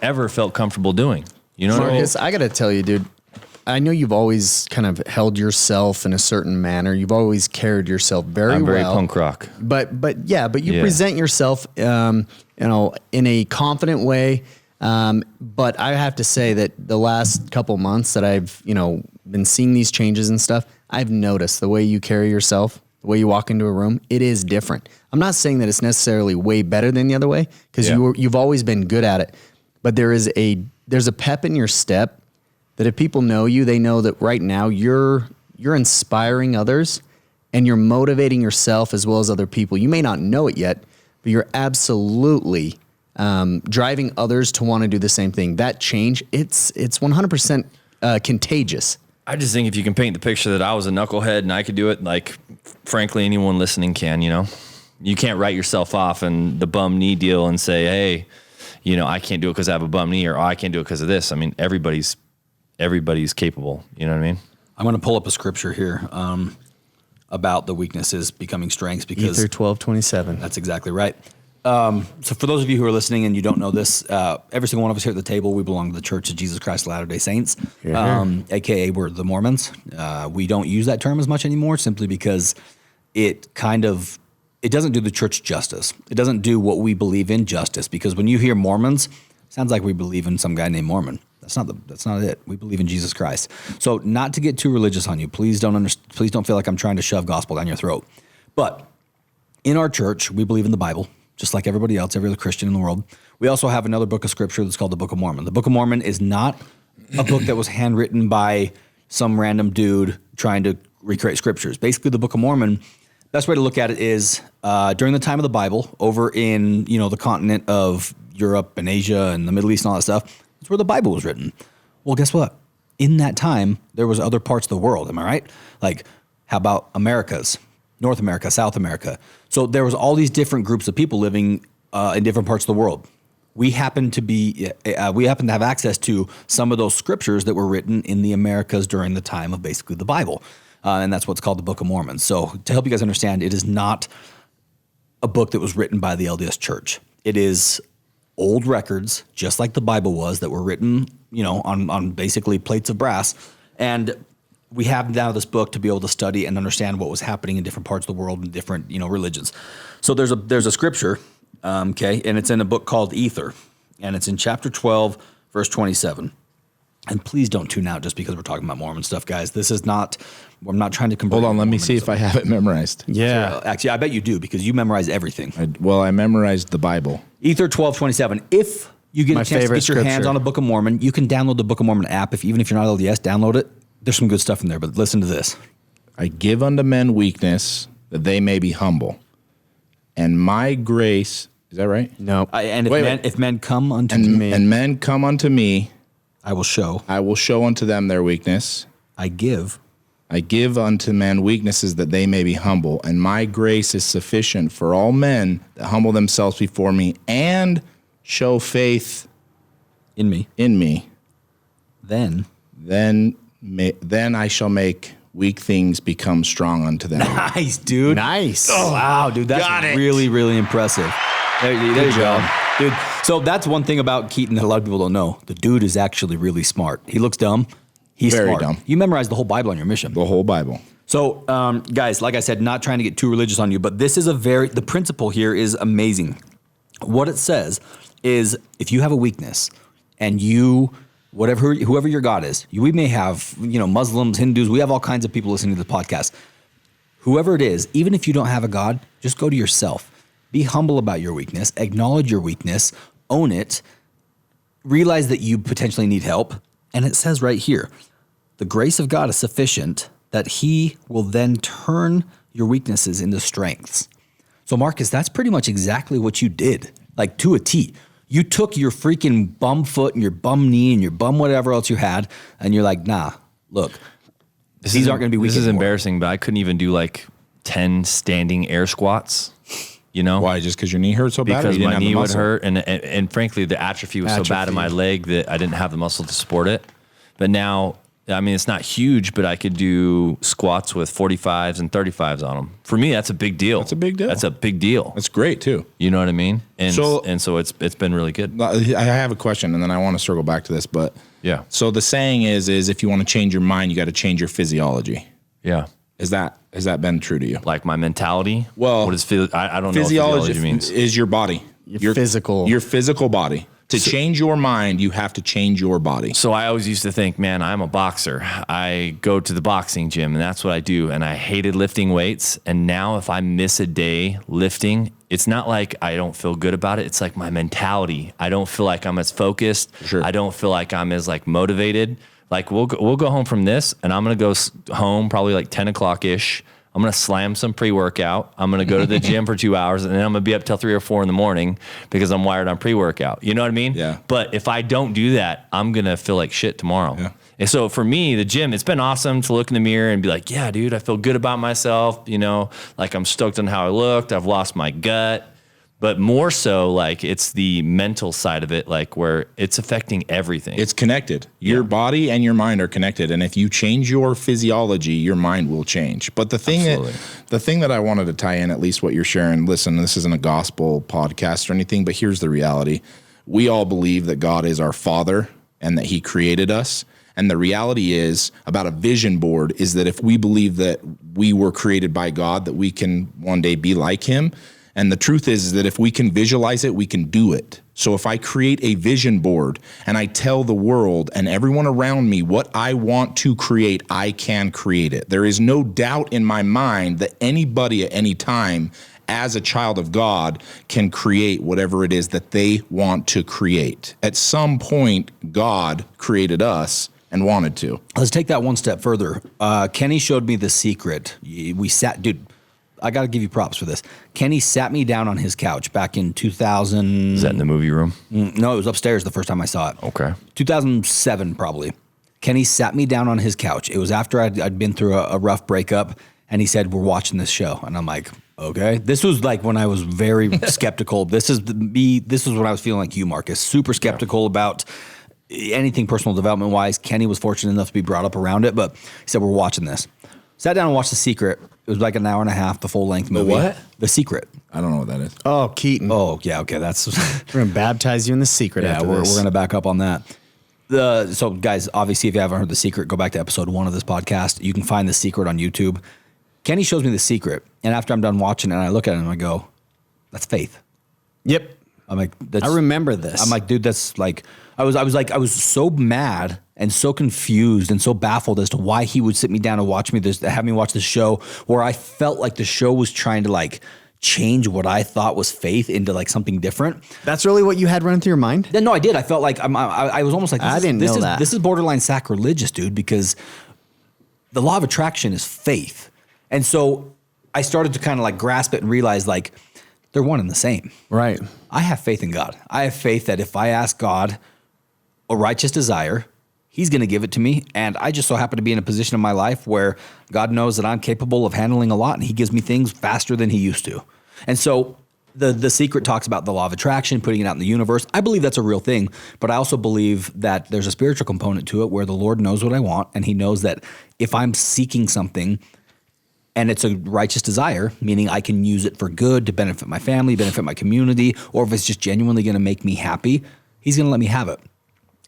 A: ever felt comfortable doing. You know what I mean?
D: I got to tell you, dude, I know you've always kind of held yourself in a certain manner. You've always carried yourself very well.
A: I'm very punk rock.
D: But you present yourself, in a confident way. But I have to say that the last couple months that I've, been seeing these changes and stuff, I've noticed the way you carry yourself, the way you walk into a room, it is different. I'm not saying that it's necessarily way better than the other way because you've always been good at it. But there's a pep in your step that if people know you, they know that right now you're inspiring others and you're motivating yourself as well as other people. You may not know it yet, but you're absolutely driving others to want to do the same thing. That change, it's 100% contagious.
A: I just think if you can paint the picture that I was a knucklehead and I could do it, like, frankly, anyone listening can, You can't write yourself off in the bum knee deal and say, hey, I can't do it because I have a bum knee, or I can't do it because of this. I mean, everybody's capable. You know what I mean?
B: I'm going to pull up a scripture here about the weaknesses becoming strengths because
D: Ether 12:27.
B: That's exactly right. So for those of you who are listening and you don't know this, every single one of us here at the table, we belong to the Church of Jesus Christ of Latter-day Saints, AKA we're the Mormons. We don't use that term as much anymore simply because it doesn't do the church justice. It doesn't do what we believe in justice, because when you hear Mormons, it sounds like we believe in some guy named Mormon. That's not it. We believe in Jesus Christ. So not to get too religious on you, please don't feel like I'm trying to shove gospel down your throat. But in our church, we believe in the Bible, just like everybody else, every other Christian in the world. We also have another book of scripture that's called the Book of Mormon. The Book of Mormon is not a book that was handwritten by some random dude trying to recreate scriptures. Basically, the Book of Mormon, best way to look at it is during the time of the Bible, over in the continent of Europe and Asia and the Middle East and all that stuff, that's where the Bible was written. Well, guess what? In that time, there was other parts of the world. Am I right? Like, how about Americas? North America, South America. So there was all these different groups of people living in different parts of the world. We happen to have access to some of those scriptures that were written in the Americas during the time of basically the Bible. And that's what's called the Book of Mormon. So to help you guys understand, it is not a book that was written by the LDS Church. It is old records, just like the Bible was, that were written, on basically plates of brass. And we have now this book to be able to study and understand what was happening in different parts of the world and different, religions. So there's a scripture, and it's in a book called Ether, and it's in chapter 12, verse 27. And please don't tune out just because we're talking about Mormon stuff, guys. I'm not trying to convert.
C: Hold on, let me see if I have it memorized.
D: Yeah.
B: So, actually, I bet you do, because you memorize everything.
C: I memorized the Bible.
B: Ether 12:27. If you get
D: My
B: a chance to
D: favorite
B: get your hands
D: scripture.
B: on a Book of Mormon, you can download the Book of Mormon app. Even if you're not LDS, download it. There's some good stuff in there, but listen to this.
C: I give unto men weakness that they may be humble. And my grace, is that right?
D: No.
B: If men come unto
C: And,
B: me,
C: and men come unto me,
B: I will show.
C: I will show unto them their weakness.
B: I give.
C: I give unto men weaknesses that they may be humble, and my grace is sufficient for all men that humble themselves before me and show faith
B: In me.
C: in me.
B: Then
C: Then I shall make weak things become strong unto them.
B: nice, dude.
D: Nice.
B: Oh, wow, dude. That's really, really impressive. There you go. Dude, so that's one thing about Keaton that a lot of people don't know. The dude is actually really smart. He looks dumb. He's
C: Very
B: smart.
C: dumb.
B: You memorized the whole Bible on your mission.
C: The whole Bible.
B: So, guys, like I said, not trying to get too religious on you, but this is the principle here is amazing. What it says is, if you have a weakness and whoever your God is, we may have, Muslims, Hindus, we have all kinds of people listening to the podcast. Whoever it is, even if you don't have a God, just go to yourself. Be humble about your weakness, acknowledge your weakness, own it, realize that you potentially need help. And it says right here, the grace of God is sufficient that he will then turn your weaknesses into strengths. So Marcus, that's pretty much exactly what you did, like to a T. You took your freaking bum foot and your bum knee and your bum whatever else you had, and you're like, nah, look, these aren't going to be weak
A: This is
B: anymore.
A: embarrassing, but I couldn't even do like 10 standing air squats,
C: Why? Just because your knee hurt so bad? Or
A: because
C: you didn't
A: my
C: have the
A: knee would
C: muscle?
A: hurt. And frankly, the atrophy was so bad in my leg that I didn't have the muscle to support it. But now, it's not huge, but I could do squats with 45s and 35s on them. For me, that's a big deal.
C: That's a big deal.
A: That's a big deal.
C: That's great too.
A: You know what I mean? And
C: So-
A: so it's been really good.
C: I have a question, and then I want to circle back to this. But
A: Yeah.
C: So the saying is if you want to change your mind, you got to change your physiology.
A: Yeah.
C: Has that been true to you?
A: Like my mentality.
C: Well,
A: what is I don't know what
C: Physiology
A: physiology means.
C: is your body,
D: Your physical.
C: your physical body. To change your mind, you have to change your body.
A: So I always used to think, man, I'm a boxer. I go to the boxing gym and that's what I do. And I hated lifting weights. And now if I miss a day lifting, it's not like I don't feel good about it. It's like my mentality. I don't feel like I'm as focused.
C: Sure.
A: I don't feel like I'm as motivated. Like we'll go home from this and I'm going to go home probably like 10 o'clock ish. I'm going to slam some pre-workout. I'm going to go to the gym for 2 hours and then I'm going to be up till 3 or 4 in the morning because I'm wired on pre-workout. You know what I mean?
C: Yeah.
A: But if I don't do that, I'm going to feel like shit tomorrow.
C: Yeah.
A: And so for me, the gym, it's been awesome to look in the mirror and be like, yeah, dude, I feel good about myself. Like I'm stoked on how I looked. I've lost my gut. but more so like it's the mental side of it, like where it's affecting everything.
C: It's connected. Your body and your mind are connected, and if you change your physiology, your mind will change. But the thing that I wanted to tie in, at least what you're sharing, listen, this isn't a gospel podcast or anything, but here's the reality. We all believe that God is our Father and that He created us. And the reality is about a vision board is that if we believe that we were created by God, that we can one day be like Him. And the truth is that if we can visualize it, we can do it. So if I create a vision board and I tell the world and everyone around me what I want to create, I can create it. There is no doubt in my mind that anybody at any time as a child of God can create whatever it is that they want to create. At some point, God created us and wanted to.
B: Let's take that one step further. Kenny showed me the secret. We sat, dude, I got to give you props for this. Kenny sat me down on his couch back in 2000.
A: Is that in the movie room?
B: No, it was upstairs the first time I saw it.
A: Okay.
B: 2007, probably. Kenny sat me down on his couch. It was after I'd been through a rough breakup, and he said, "We're watching this show." And I'm like, okay. This was like when I was very skeptical. This is when I was feeling like you, Marcus. Super skeptical about anything personal development wise. Kenny was fortunate enough to be brought up around it, but he said, "We're watching this." Sat down and watched The Secret. It was like an hour and a half, the full length movie.
C: what?
B: The Secret.
C: I don't know what that is.
D: Oh, Keaton.
B: Oh, yeah, okay. That's
D: We're going to baptize you in the secret
B: yeah,
D: after
B: we're
D: this.
B: going to back up on that. So, guys, obviously, if you haven't heard The Secret, go back to episode 1 of this podcast. You can find The Secret on YouTube. Kenny shows me The Secret, and after I'm done watching it, and I look at it and I go, "That's faith."
D: Yep.
B: I'm like,
D: I remember this.
B: I'm like, dude, that's like, I was so mad and so confused and so baffled as to why he would sit me down and have me watch this show where I felt like the show was trying to like change what I thought was faith into like something different.
D: That's really what you had running through your mind?
B: Then no, I did. I felt like I was almost like,
D: I didn't know that.
B: This is borderline sacrilegious, dude, because the law of attraction is faith. And so I started to kind of like grasp it and realize like they're one and the same.
D: Right.
B: I have faith in God. I have faith that if I ask God a righteous desire, He's going to give it to me. And I just so happen to be in a position in my life where God knows that I'm capable of handling a lot, and He gives me things faster than He used to. And so the Secret talks about the law of attraction, putting it out in the universe. I believe that's a real thing, but I also believe that there's a spiritual component to it where the Lord knows what I want, and He knows that if I'm seeking something and it's a righteous desire, meaning I can use it for good to benefit my family, benefit my community, or if it's just genuinely going to make me happy, He's going to let me have it.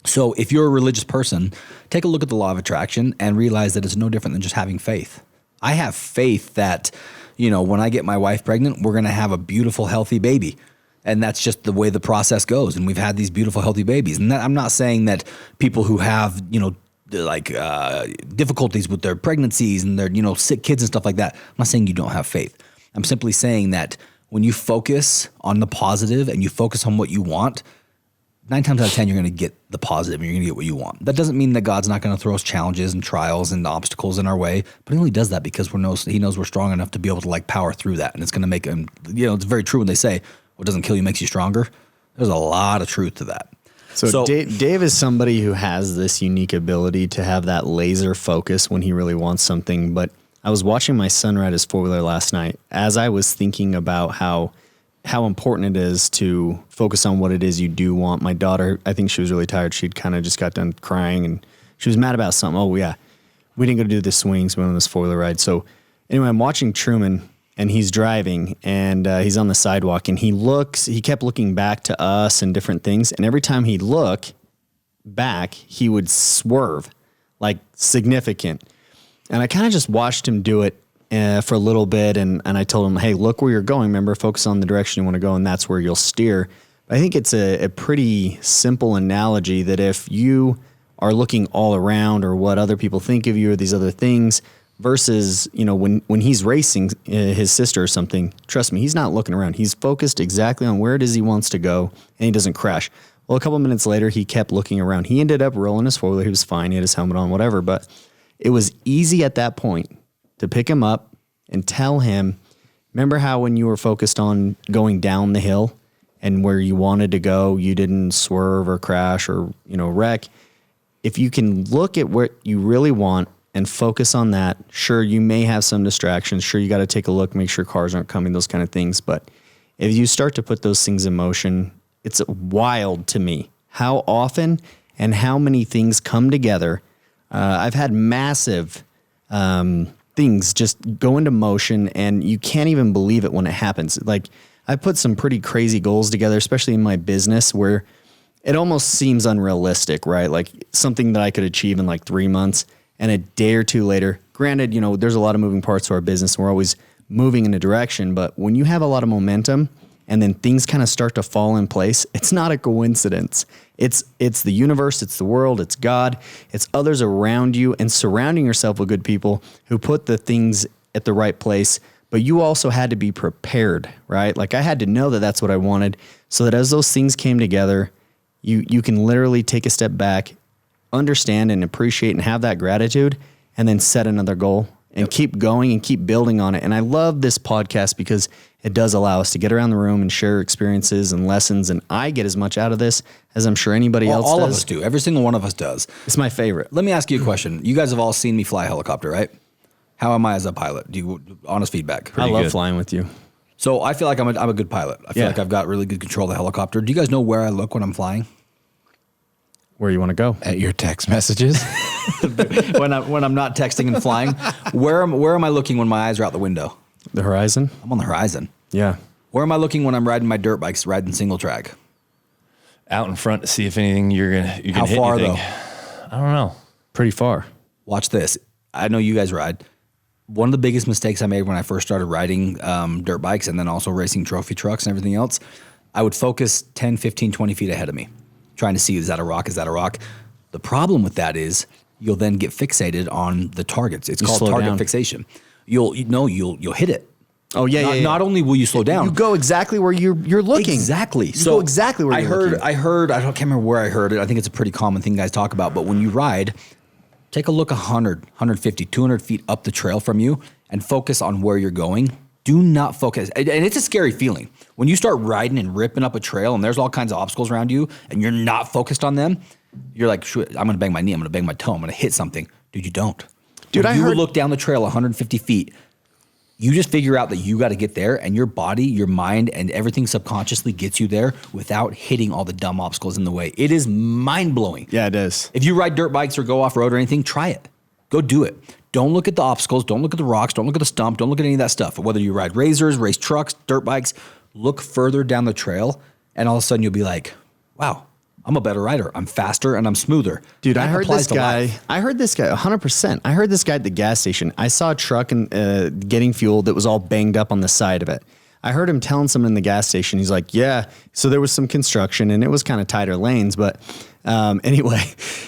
B: So if you're a religious person, take a look at the law of attraction and realize that it's no different than just having faith. I have faith that, when I get my wife pregnant, we're going to have a beautiful, healthy baby. And that's just the way the process goes. And we've had these beautiful, healthy babies. And I'm not saying that people who have, difficulties with their pregnancies and their, sick kids and stuff like that, I'm not saying you don't have faith. I'm simply saying that when you focus on the positive and you focus on what you want, 9 times out of 10, you're going to get the positive and you're going to get what you want. That doesn't mean that God's not going to throw us challenges and trials and obstacles in our way, but He only does that because He knows we're strong enough to be able to like power through that. And it's going to make Him, it's very true when they say, what doesn't kill you makes you stronger. There's a lot of truth to that.
D: So Dave is somebody who has this unique ability to have that laser focus when he really wants something. But I was watching my son ride his 4-wheeler last night as I was thinking about how important it is to focus on what it is you do want. My daughter, I think she was really tired. She'd kind of just got done crying and she was mad about something. Oh, yeah. We didn't go do the swings. We went on this 4-wheeler ride. So anyway, I'm watching Truman and he's driving and he's on the sidewalk and he kept looking back to us and different things. And every time he'd look back, he would swerve like significant. And I kind of just watched him do it for a little bit, and I told him, hey, look where you're going. Remember, focus on the direction you want to go, and that's where you'll steer. But I think it's a pretty simple analogy that if you are looking all around or what other people think of you or these other things versus, when he's racing his sister or something, trust me, he's not looking around. He's focused exactly on where it is he wants to go, and he doesn't crash. Well, a couple of minutes later, he kept looking around. He ended up rolling his 4-wheeler. He was fine. He had his helmet on, whatever. But it was easy at that point to pick him up and tell him, remember how when you were focused on going down the hill and where you wanted to go, you didn't swerve or crash or, wreck? If you can look at what you really want and focus on that, sure, you may have some distractions. Sure, you got to take a look, make sure cars aren't coming, those kind of things. But if you start to put those things in motion, it's wild to me how often and how many things come together. I've had massive things just go into motion, and you can't even believe it when it happens. Like, I put some pretty crazy goals together, especially in my business, where it almost seems unrealistic, right? Like something that I could achieve in like 3 months, and a day or two later. Granted, you know, there's a lot of moving parts to our business, and we're always moving in a direction, but when you have a lot of momentum and then things kind of start to fall in place, it's not a coincidence. It's the universe, it's the world, it's God, it's others around you, and surrounding yourself with good people who put the things at the right place. But you also had to be prepared, right? Like, I had to know that that's what I wanted, so that as those things came together, you can literally take a step back, understand and appreciate and have that gratitude, and then set another goal and keep going and keep building on it. And I love this podcast because it does allow us to get around the room and share experiences and lessons. And I get as much out of this as I'm sure anybody else does.
B: All of us do. Every single one of us does.
D: It's my favorite.
B: Let me ask you a question. You guys have all seen me fly a helicopter, right? How am I as a pilot? Honest feedback.
D: I love
A: good.
D: flying with you.
B: So I feel like I'm a good pilot. I feel like I've got really good control of the helicopter. Do you guys know where I look when I'm flying?
D: Where you want to go?
C: At your text messages.
B: when I'm not texting and flying, where am I looking when my eyes are out the window?
D: The horizon?
B: I'm on the horizon.
D: Yeah.
B: Where am I looking when I'm riding my dirt bikes, riding single track?
A: Out in front to see if anything you can
B: How
A: hit
B: far
A: anything.
B: though?
A: I don't know.
D: Pretty far.
B: Watch this. I know you guys ride. One of the biggest mistakes I made when I first started riding dirt bikes and then also racing trophy trucks and everything else, I would focus 10, 15, 20 feet ahead of me, trying to see, is that a rock? Is that a rock? The problem with that is you'll then get fixated on the targets. It's called
D: slow
B: target
D: down.
B: fixation. You'll hit it.
D: Oh, yeah,
B: Not only will you slow down,
D: You go exactly where you're looking.
B: Exactly.
D: You go exactly where you're looking.
B: I can't remember where I heard it. I think it's a pretty common thing guys talk about. But when you ride, take a look 100, 150, 200 feet up the trail from you and focus on where you're going. Do not focus. And it's a scary feeling. When you start riding and ripping up a trail and there's all kinds of obstacles around you and you're not focused on them, you're like, I'm going to bang my knee. I'm going to bang my toe. I'm going to hit something. Dude, you don't.
D: Dude,
B: when
D: I
B: you
D: heard-
B: look down the trail 150 feet, you just figure out that you got to get there, and your body, your mind, and everything subconsciously gets you there without hitting all the dumb obstacles in the way. It is mind-blowing.
D: Yeah, it is.
B: If you ride dirt bikes or go off-road or anything, try it. Go do it. Don't look at the obstacles. Don't look at the rocks. Don't look at the stump. Don't look at any of that stuff. Whether you ride razors, race trucks, dirt bikes, look further down the trail, and all of a sudden you'll be like, wow, I'm a better rider. I'm faster and I'm smoother.
D: Dude,
B: That
D: I heard
B: applies
D: this
B: to
D: guy.
B: life.
D: I heard this guy 100%. I heard this guy at the gas station. I saw a truck and getting fuel that was all banged up on the side of it. I heard him telling someone in the gas station. He's like, yeah. So there was some construction and it was kind of tighter lanes. But anyway,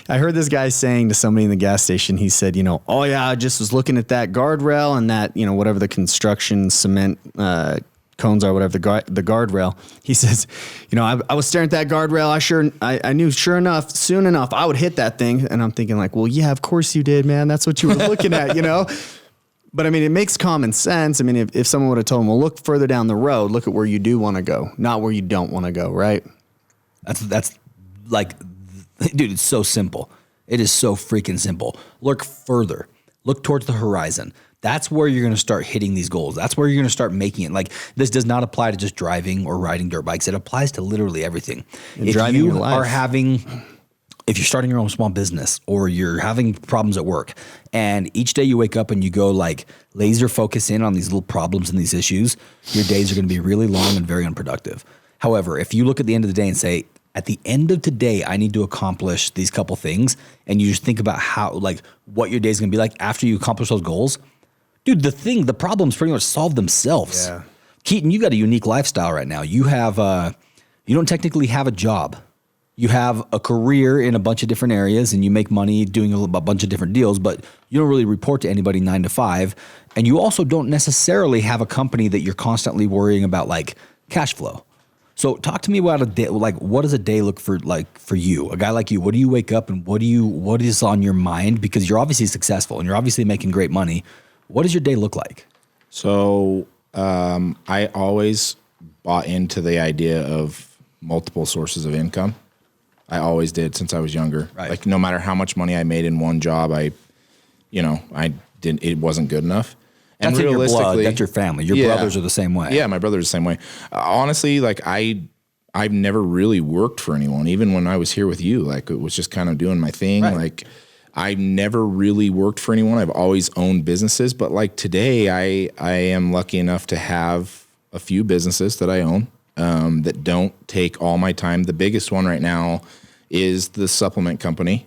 D: I heard this guy saying to somebody in the gas station, he said, oh yeah, I just was looking at that guardrail and that, whatever the construction cement cones are, whatever, the guardrail. He says, I was staring at that guardrail. I knew sure enough, soon enough, I would hit that thing. And I'm thinking like, well, yeah, of course you did, man. That's what you were looking at, But I mean, it makes common sense. I mean, if someone would have told him, well, look further down the road, look at where you do want to go, not where you don't want to go, right?
B: That's like, dude, it's so simple. It is so freaking simple. Look further. Look towards the horizon. That's where you're going to start hitting these goals. That's where you're going to start making it. Like, this does not apply to just driving or riding dirt bikes. It applies to literally everything. If
D: driving your
B: you
D: life.
B: are if you're starting your own small business or you're having problems at work and each day you wake up and you go like laser focus in on these little problems and these issues, your days are going to be really long and very unproductive. However, if you look at the end of the day and say, at the end of today, I need to accomplish these couple things, and you just think about how, like, what your day is going to be like after you accomplish those goals, dude, the problems pretty much solve themselves.
D: Yeah.
B: Keaton, you got a unique lifestyle right now. You have, you don't technically have a job. You have a career in a bunch of different areas and you make money doing a bunch of different deals, but you don't really report to anybody 9 to 5. And you also don't necessarily have a company that you're constantly worrying about like cash flow. So talk to me about a day. Like, what does a day look for you? A guy like you, what do you wake up and what is on your mind? Because you're obviously successful and you're obviously making great money. What does your day look like?
C: So I always bought into the idea of multiple sources of income. I always did since I was younger.
B: Right.
C: Like no matter how much money I made in one job, it wasn't good enough.
B: That's in your blood. That's your family. Your brothers are the same way.
C: Yeah, my brother's the same way. Honestly, like I've never really worked for anyone. Even when I was here with you, like it was just kind of doing my thing.
B: Right.
C: Like I've never really worked for anyone. I've always owned businesses. But like today, I am lucky enough to have a few businesses that I own that don't take all my time. The biggest one right now is the supplement company.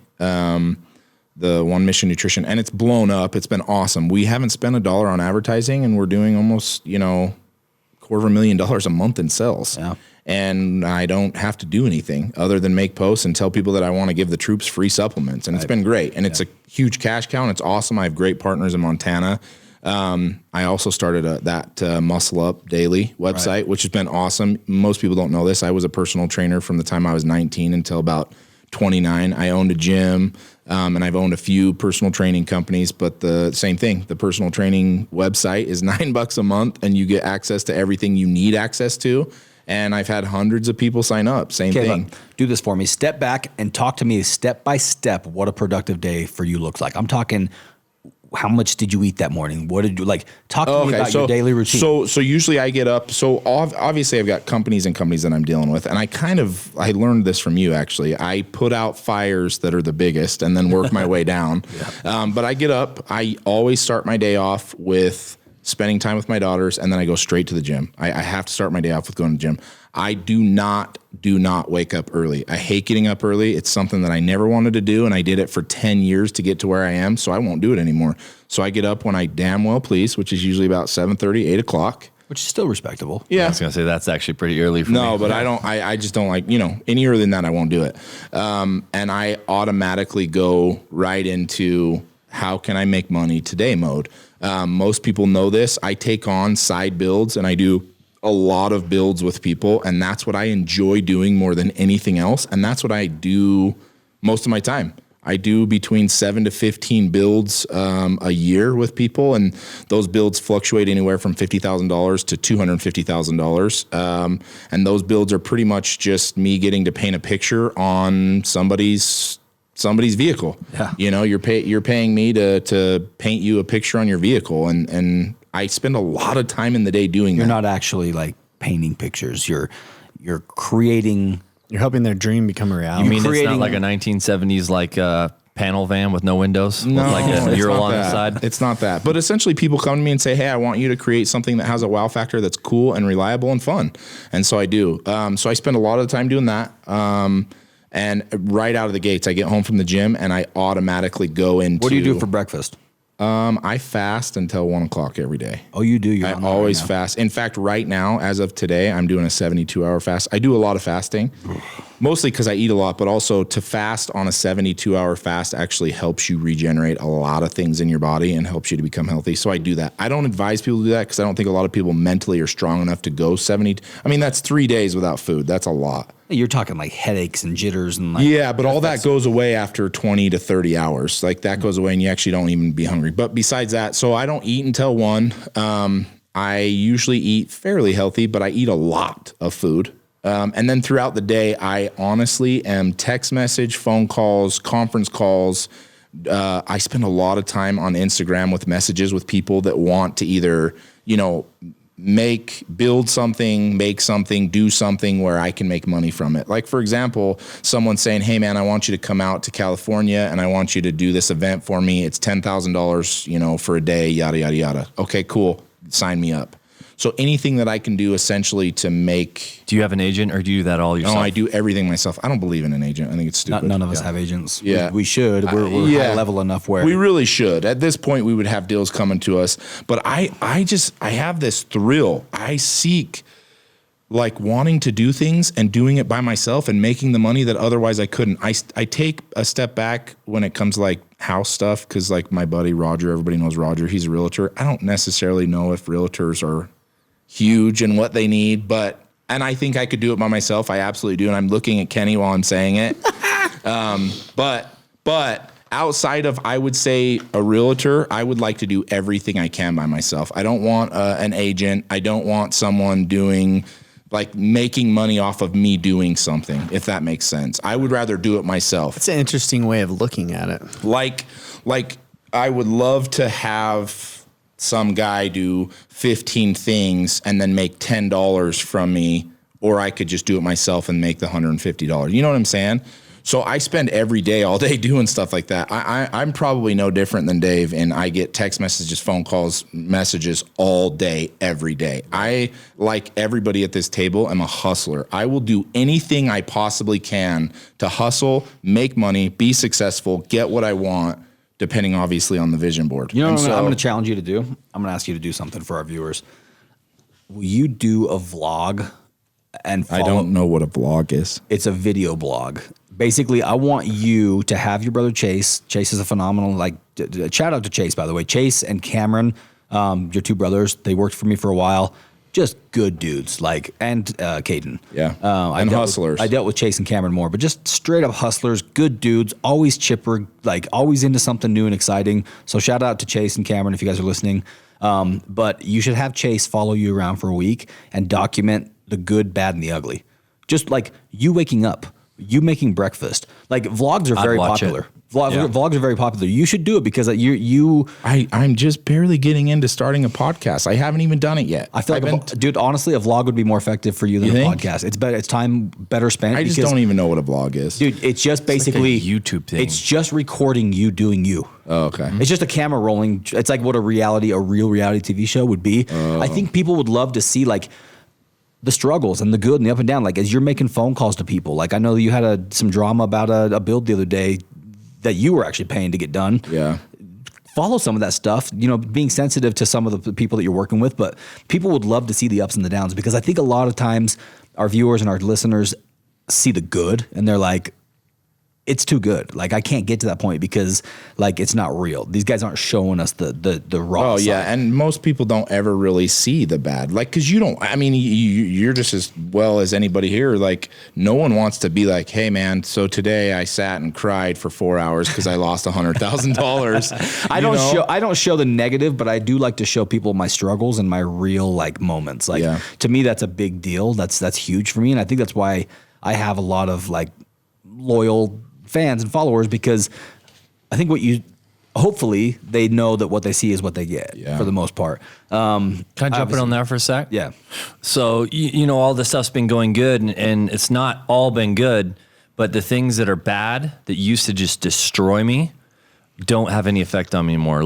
C: The One Mission Nutrition, and it's blown up. It's been awesome. We haven't spent $1 on advertising, and we're doing almost, $250,000 a month in sales.
B: Yeah.
C: And I don't have to do anything other than make posts and tell people that I want to give the troops free supplements. And it's been great. And it's a huge cash cow, and it's awesome. I have great partners in Montana. I also started that Muscle Up Daily website, which has been awesome. Most people don't know this. I was a personal trainer from the time I was 19 until about 29. I owned a gym, and I've owned a few personal training companies, but the same thing. The personal training website is $9 a month, and you get access to everything you need access to. And I've had hundreds of people sign up. Same thing.
B: Look, do this for me. Step back and talk to me step by step what a productive day for you looks like. I'm talking, how much did you eat that morning? What did you like? Talk to me about your daily routine.
C: So usually I get up. So obviously I've got companies that I'm dealing with, and I learned this from you actually. I put out fires that are the biggest and then work my way down. Yeah. But I get up. I always start my day off with spending time with my daughters, and then I go straight to the gym. I have to start my day off with going to the gym. I do not wake up early. I hate getting up early. It's something that I never wanted to do, and I did it for 10 years to get to where I am, so I won't do it anymore. So I get up when I damn well please, which is usually about 7:30, 8 o'clock.
B: Which is still respectable.
C: Yeah.
A: I was going to say that's actually pretty early for me.
C: No, but I just don't like, any earlier than that, I won't do it. And I automatically go right into how can I make money today mode. Most people know this. I take on side builds, and I do a lot of builds with people, and that's what I enjoy doing more than anything else. And that's what I do most of my time. I do between 7 to 15 builds a year with people, and those builds fluctuate anywhere from $50,000 to $250,000. And those builds are pretty much just me getting to paint a picture on somebody's vehicle.
B: Yeah.
C: You're paying me to paint you a picture on your vehicle, and I spend a lot of time in the day doing that.
B: You're not actually like painting pictures. You're creating.
D: You're helping their dream become a reality.
A: You mean it's not like a 1970s panel van with no windows?
C: No,
A: with like a
C: it's
A: mural
C: not
A: on the
C: that.
A: side?
C: It's not that. But essentially people come to me and say, hey, I want you to create something that has a wow factor that's cool and reliable and fun. And so I do. So I spend a lot of the time doing that. And right out of the gates, I get home from the gym and I automatically go into...
B: What do you do for breakfast?
C: I fast until 1 o'clock every day.
B: Oh, you do?
C: I always fast. In fact, right now, as of today, I'm doing a 72-hour fast. I do a lot of fasting, mostly because I eat a lot, but also to fast on a 72-hour fast actually helps you regenerate a lot of things in your body and helps you to become healthy. So I do that. I don't advise people to do that because I don't think a lot of people mentally are strong enough to go 70. I mean, that's 3 days without food. That's a lot.
B: You're talking like headaches and jitters and like...
C: Yeah, but all that goes away after 20 to 30 hours. Like that goes away and you actually don't even be hungry. But besides that, so I don't eat until 1. I usually eat fairly healthy, but I eat a lot of food. And then throughout the day, I honestly am text message, phone calls, conference calls. I spend a lot of time on Instagram with messages with people that want to either, build something, make something, do something where I can make money from it. Like, for example, someone saying, hey man, I want you to come out to California and I want you to do this event for me. It's $10,000, for a day, yada, yada, yada. Okay, cool. Sign me up. So anything that I can do essentially to make...
A: Do you have an agent or do you do that all yourself?
C: No, I do everything myself. I don't believe in an agent. I think it's stupid.
B: None of us have agents.
C: Yeah.
B: We should. We're high level enough where...
C: We really should. At this point, we would have deals coming to us. But I have this thrill. I seek like wanting to do things and doing it by myself and making the money that otherwise I couldn't. I take a step back when it comes to like house stuff because like my buddy Roger, everybody knows Roger, he's a realtor. I don't necessarily know if realtors are huge in what they need, and I think I could do it by myself. I absolutely do. And I'm looking at Kenny while I'm saying it. But outside of, I would say, a realtor, I would like to do everything I can by myself. I don't want an agent. I don't want someone making money off of me doing something, if that makes sense. I would rather do it myself.
D: It's an interesting way of looking at it.
C: Like I would love to have some guy do 15 things and then make $10 from me, or I could just do it myself and make the $150. You know what I'm saying? So I spend every day, all day doing stuff like that. I'm probably no different than Dave, and I get text messages, phone calls, messages all day, every day. I, like everybody at this table, am a hustler. I will do anything I possibly can to hustle, make money, be successful, get what I want, depending obviously on the vision board.
B: You know what I'm going to challenge you to do? I'm going to ask you to do something for our viewers. Will you do a vlog and follow?
C: I don't know what a vlog is.
B: It's a video blog. Basically, I want you to have your brother Chase. Chase is a phenomenal, shout out to Chase, by the way. Chase and Cameron, your two brothers, they worked for me for a while. Just good dudes, and Caden.
C: Yeah, and hustlers.
B: I dealt with Chase and Cameron more, but just straight up hustlers, good dudes, always chipper, always into something new and exciting. So shout out to Chase and Cameron if you guys are listening. But you should have Chase follow you around for a week and document the good, bad, and the ugly. Just like you waking up. You making breakfast. Vlogs are very popular. Vlogs are very popular. You should do it because
C: I'm just barely getting into starting a podcast. I haven't even done it yet.
B: I feel dude, honestly, a vlog would be more effective for you than a podcast. It's better. It's time better spent.
C: I just don't even know what a vlog is.
B: Dude, it's just basically
A: a YouTube thing.
B: It's just recording you doing you.
C: Oh, okay.
B: It's just a camera rolling. It's like what a real reality TV show would be. I think people would love to see the struggles and the good and the up and down, as you're making phone calls to people. I know you had some drama about a build the other day that you were actually paying to get done.
C: Yeah.
B: Follow some of that stuff, being sensitive to some of the people that you're working with, but people would love to see the ups and the downs because I think a lot of times our viewers and our listeners see the good and they're like, it's too good. I can't get to that point because it's not real. These guys aren't showing us the raw side.
C: Yeah. And most people don't ever really see the bad. Cause you're just as well as anybody here. No one wants to be like, hey man, so today I sat and cried for 4 hours cause I lost $100,000.
B: I don't show the negative, but I do like to show people my struggles and my real moments. To me, that's a big deal. That's huge for me. And I think that's why I have a lot of loyal fans and followers because I think hopefully they know that what they see is what they get for the most part.
A: Can I jump in on there for a sec?
B: Yeah.
A: So, all this stuff's been going good and it's not all been good, but the things that are bad that used to just destroy me don't have any effect on me anymore.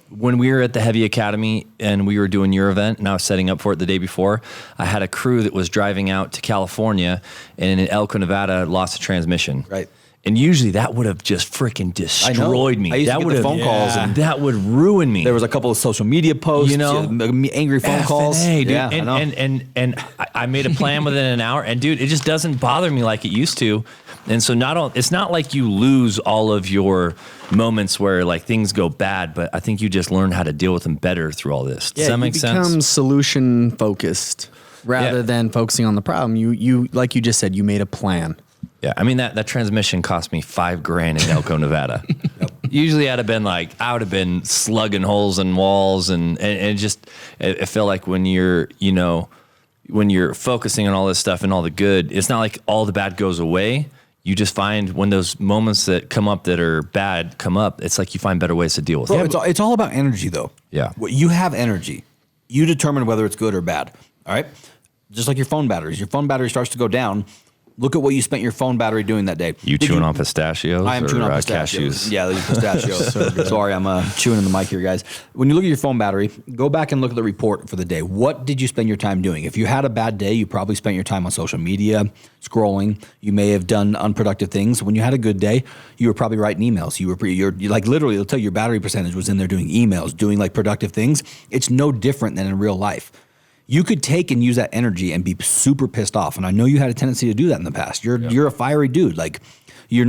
A: When we were at the Heavy Academy and we were doing your event and I was setting up for it the day before, I had a crew that was driving out to California and in Elko, Nevada, lost a transmission.
B: Right.
A: And usually that would have just freaking destroyed me.
B: I used to get the phone calls and
A: that would ruin me.
B: There was a couple of social media posts, angry phone calls.
A: Dude.
B: Yeah,
A: and I made a plan within an hour. And dude, it just doesn't bother me like it used to. And so it's not like you lose all of your moments where things go bad, but I think you just learn how to deal with them better through all this. Does that make sense?
D: You become solution focused rather than focusing on the problem. You like you just said, you made a plan.
A: Yeah, I mean that transmission cost me $5,000 in Elko, Nevada. Usually I would have been slugging holes in walls and it felt like when you're focusing on all this stuff and all the good, it's not like all the bad goes away. You just find when those moments that come up that are bad come up, it's like you find better ways to deal with it.
B: It's all about energy though.
A: Yeah.
B: You have energy. You determine whether it's good or bad. All right. Just like your phone batteries. Your phone battery starts to go down. Look at what you spent your phone battery doing that day.
A: Chewing on pistachios?
B: I am chewing on pistachios.
A: Cashews?
B: Yeah, these pistachios. Sorry, I'm chewing in the mic here, guys. When you look at your phone battery, go back and look at the report for the day. What did you spend your time doing? If you had a bad day, you probably spent your time on social media, scrolling. You may have done unproductive things. When you had a good day, you were probably writing emails. You're literally, it'll tell you your battery percentage was in there doing emails, doing productive things. It's no different than in real life. You could take and use that energy and be super pissed off. And I know you had a tendency to do that in the past. You're a fiery dude. You're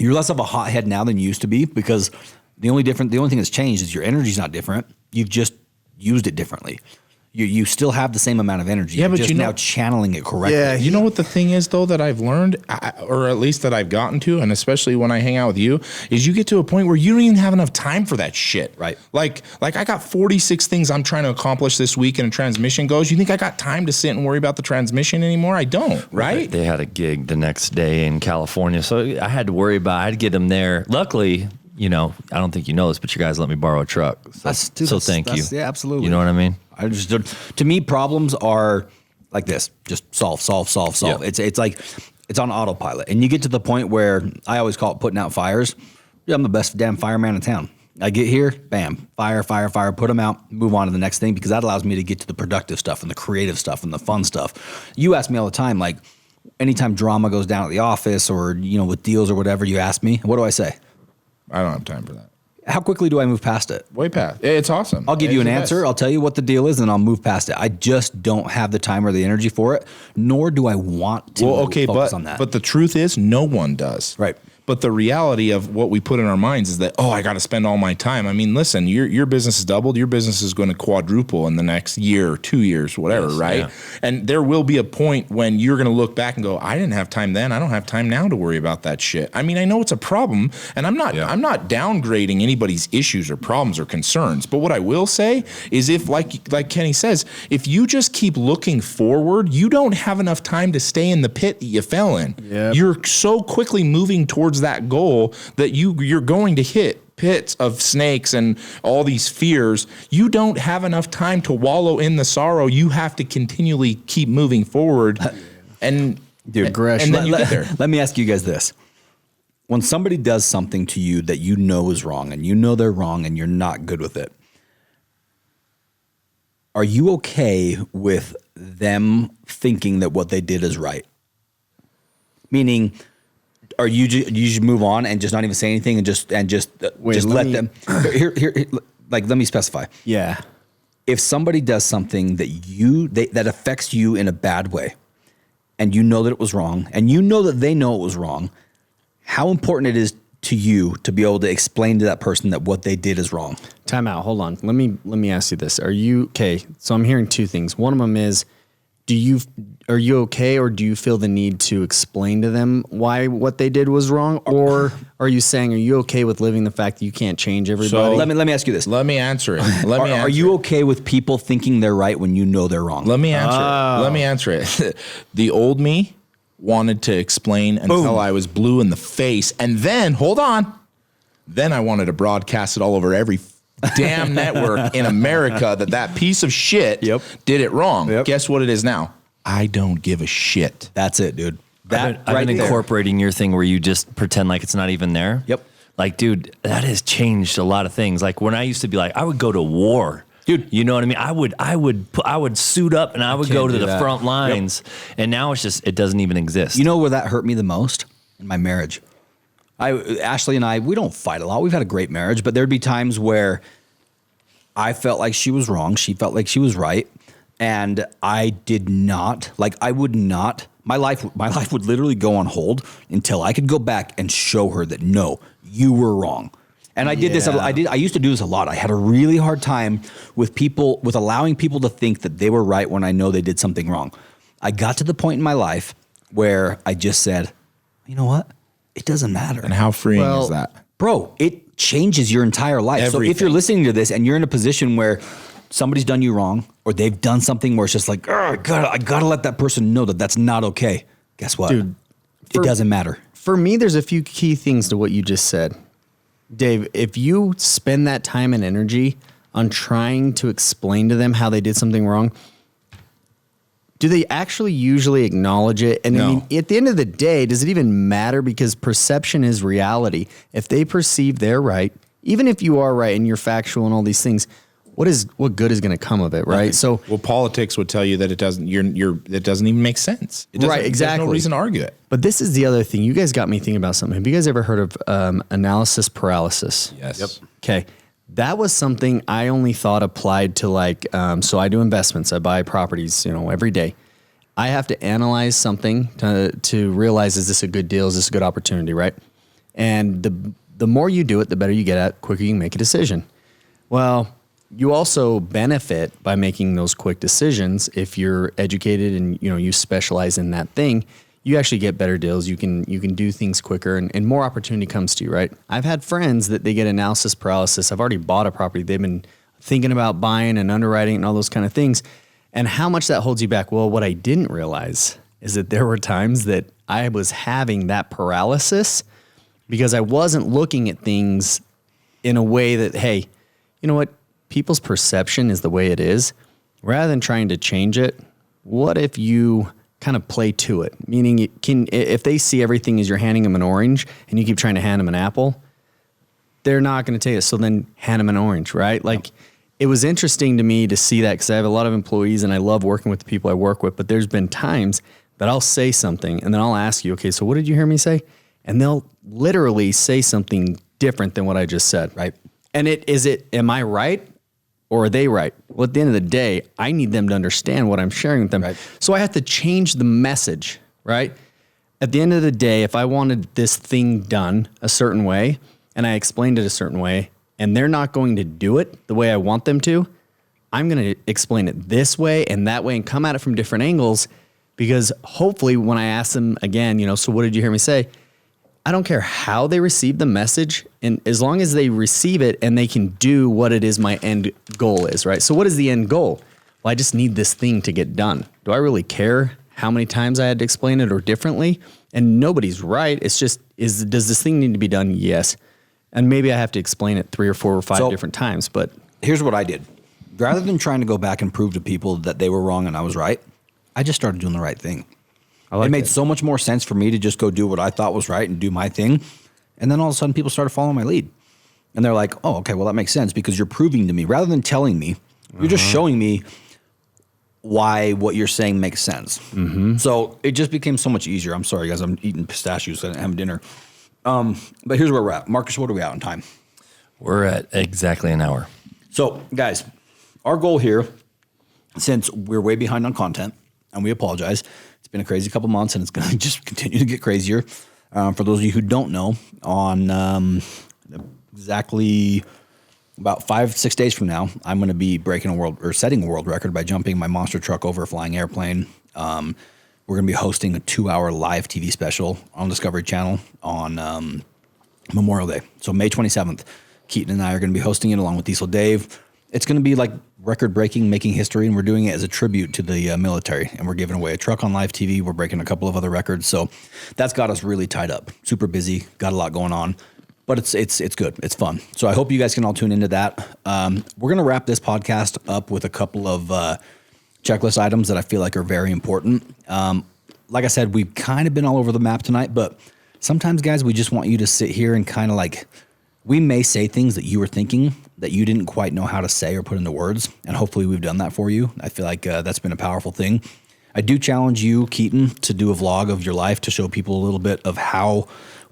B: less of a hothead now than you used to be because the only thing that's changed is your energy's not different. You've just used it differently. You still have the same amount of energy.
C: Yeah, but
B: just now channeling it correctly.
C: Yeah, you know what the thing is though that I've learned, or at least that I've gotten to, and especially when I hang out with you, is you get to a point where you don't even have enough time for that shit.
B: Right.
C: Like I got 46 things I'm trying to accomplish this week, and a transmission goes. You think I got time to sit and worry about the transmission anymore? I don't. Right.
A: They had a gig the next day in California, so I had to worry about. I had to get them there. Luckily, you know, I don't think you know this, but you guys let me borrow a truck. So thank you.
B: Yeah, absolutely.
A: You know what I mean?
B: I just, to me, problems are like this: just solve.
A: Yeah.
B: It's like it's on autopilot, and you get to the point where I always call it putting out fires. Yeah, I'm the best damn fireman in town. I get here, bam, fire, put them out, move on to the next thing, because that allows me to get to the productive stuff and the creative stuff and the fun stuff. You ask me all the time, like anytime drama goes down at the office or, you know, with deals or whatever, you ask me, what do I say?
C: I don't have time for that.
B: How quickly do I move past it?
C: Way past. It's awesome.
B: I'll give you an
C: It's the
B: answer.
C: best.
B: I'll tell you what the deal is, and I'll move past it. I just don't have the time or the energy for it, nor do I want to focus on that.
C: But the truth is, no one does.
B: Right.
C: But the reality of what we put in our minds is that, I got to spend all my time. I mean, listen, your business has doubled. Your business is going to quadruple in the next year or 2 years, whatever,
A: Yes,
C: right?
A: yeah.
C: And there will be a point when you're going to look back and go, I didn't have time then. I don't have time now to worry about that shit. I mean, I know it's a problem, and I'm not downgrading anybody's issues or problems or concerns. But what I will say is, if like Kenny says, if you just keep looking forward, you don't have enough time to stay in the pit that you fell in.
D: Yep.
C: You're so quickly moving towards that goal that you're going to hit pits of snakes and all these fears. You don't have enough time to wallow in the sorrow. You have to continually keep moving forward. And
B: Dude,
C: and then you get there.
B: Let me ask you guys this. When somebody does something to you that you know is wrong, and you know they're wrong and you're not good with it, are you okay with them thinking that what they did is right? Meaning, are you just move on and just not even say anything and just
D: Wait,
B: let them here like, let me specify.
D: Yeah.
B: If somebody does something that affects you in a bad way, and you know that it was wrong, and you know that they know it was wrong, how important it is to you to be able to explain to that person that what they did is wrong?
D: Time out. Hold on. Let me ask you this. Are you okay? So I'm hearing two things. One of them is, are you okay, or do you feel the need to explain to them why what they did was wrong? Or are you saying, are you okay with living the fact that you can't change everybody?
B: Let me ask you this.
C: Let me answer it.
B: Are you okay with people thinking they're right when you know they're wrong?
C: Let me answer it. Let me answer it. The old me wanted to explain until I was blue in the face. And then, hold on. Then I wanted to broadcast it all over every damn network in America that piece of shit did it wrong.
B: Yep.
C: Guess what it is now? I don't give a shit.
B: That's it, dude.
A: I've been incorporating your thing where you just pretend like it's not even there.
B: Yep.
A: Like, dude, that has changed a lot of things. Like when I used to be like, I would go to war. Dude, you know what I mean? I would suit up and I would go to the front lines. Yep. And now it's just, it doesn't even exist.
B: You know where that hurt me the most? In my marriage. Ashley and I, we don't fight a lot. We've had a great marriage, but there'd be times where I felt like she was wrong. She felt like she was right. And I did not, I would not, my life would literally go on hold until I could go back and show her that, no, you were wrong. And I did this. I used to do this a lot. I had a really hard time with allowing people to think that they were right when I know they did something wrong. I got to the point in my life where I just said, you know what? It doesn't matter.
C: And how freeing is that?
B: Bro, it changes your entire life.
C: Everything.
B: So if you're listening to this and you're in a position where somebody's done you wrong, or they've done something where it's just like, I gotta let that person know that that's not okay. Guess what?
D: Dude,
B: it doesn't matter.
D: For me, there's a few key things to what you just said. Dave, if you spend that time and energy on trying to explain to them how they did something wrong, do they actually usually acknowledge it? And
C: No.
D: I mean, at the end of the day, does it even matter? Because perception is reality. If they perceive they're right, even if you are right and you're factual and all these things, what good is going to come of it, right? So,
C: well, politics would tell you that it doesn't. It doesn't even make sense. It doesn't,
D: right, exactly.
C: There's no reason to argue it.
D: but this is the other thing. You guys got me thinking about something. Have you guys ever heard of analysis paralysis?
C: Yes.
A: Yep.
D: Okay. That was something I only thought applied to so I do investments. I buy properties, every day. I have to analyze something to realize, is this a good deal? Is this a good opportunity, right? And the more you do it, the better you get at, quicker you can make a decision. Well, you also benefit by making those quick decisions. If you're educated and you specialize in that thing, you actually get better deals. You can do things quicker and more opportunity comes to you, right? I've had friends that they get analysis paralysis. I've already bought a property. They've been thinking about buying and underwriting and all those kind of things. And how much that holds you back? Well, what I didn't realize is that there were times that I was having that paralysis because I wasn't looking at things in a way that, hey, you know what? People's perception is the way it is. Rather than trying to change it, what if you kind of play to it? Meaning, if they see everything as you're handing them an orange and you keep trying to hand them an apple, they're not going to take it. So then hand them an orange, right? Like, it was interesting to me to see that because I have a lot of employees and I love working with the people I work with. But there's been times that I'll say something and then I'll ask you, okay, so what did you hear me say? And they'll literally say something different than what I just said.
B: Right.
D: And am I right or are they right? Well, at the end of the day, I need them to understand what I'm sharing with them.
B: Right.
D: So I have to change the message, right? At the end of the day, if I wanted this thing done a certain way and I explained it a certain way and they're not going to do it the way I want them to, I'm going to explain it this way and that way and come at it from different angles because hopefully when I ask them again, so what did you hear me say? I don't care how they receive the message, and as long as they receive it and they can do what it is my end goal is, right? So what is the end goal? Well, I just need this thing to get done. Do I really care how many times I had to explain it or differently? And nobody's right. It's just, does this thing need to be done? Yes. And maybe I have to explain it 3 or 4 or 5 different times, but
B: here's what I did. Rather than trying to go back and prove to people that they were wrong and I was right, I just started doing the right thing. It made so much more sense for me to just go do what I thought was right and do my thing. And then all of a sudden people started following my lead. And they're like, oh, okay, well, that makes sense because you're proving to me, rather than telling me, you're just showing me why what you're saying makes sense. So it just became so much easier. I'm sorry, guys, I'm eating pistachios. I didn't have dinner. But here's where we're at. Marcus, what are we at on time?
A: We're at exactly an hour.
B: So, guys, our goal here, since we're way behind on content, and we apologize, it's been a crazy couple months, and it's going to just continue to get crazier. For those of you who don't know, on exactly about 5-6 days from now, I'm going to be setting a world record by jumping my monster truck over a flying airplane. We're going to be hosting a 2-hour live TV special on Discovery Channel on Memorial Day. So May 27th, Keaton and I are going to be hosting it along with Diesel Dave. It's going to be like record-breaking, making history, and we're doing it as a tribute to the military. And we're giving away a truck on live TV. We're breaking a couple of other records. So that's got us really tied up. Super busy, got a lot going on. But it's good. It's fun. So I hope you guys can all tune into that. We're going to wrap this podcast up with a couple of checklist items that I feel like are very important. Like I said, we've kind of been all over the map tonight, but sometimes, guys, we just want you to sit here and kind of like, we may say things that you were thinking that you didn't quite know how to say or put into words, and hopefully we've done that for you. I feel like that's been a powerful thing. I do challenge you, Keaton, to do a vlog of your life to show people a little bit of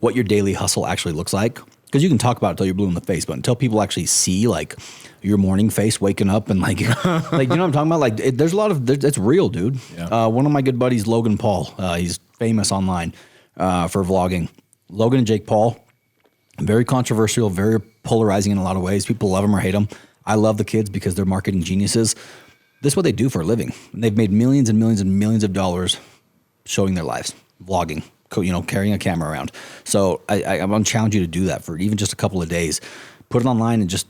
B: what your daily hustle actually looks like. Because you can talk about it till you're blue in the face, but until people actually see like your morning face waking up and like, like you know what I'm talking about? Like there's a lot of, it's real, dude. Yeah. One of my good buddies, Logan Paul, he's famous online for vlogging. Logan and Jake Paul, very controversial, very polarizing in a lot of ways. People love them or hate them. I love the kids because they're marketing geniuses. This is what they do for a living. They've made millions and millions and millions of dollars showing their lives, vlogging, carrying a camera around. So I'm going to challenge you to do that for even just a couple of days. Put it online and just,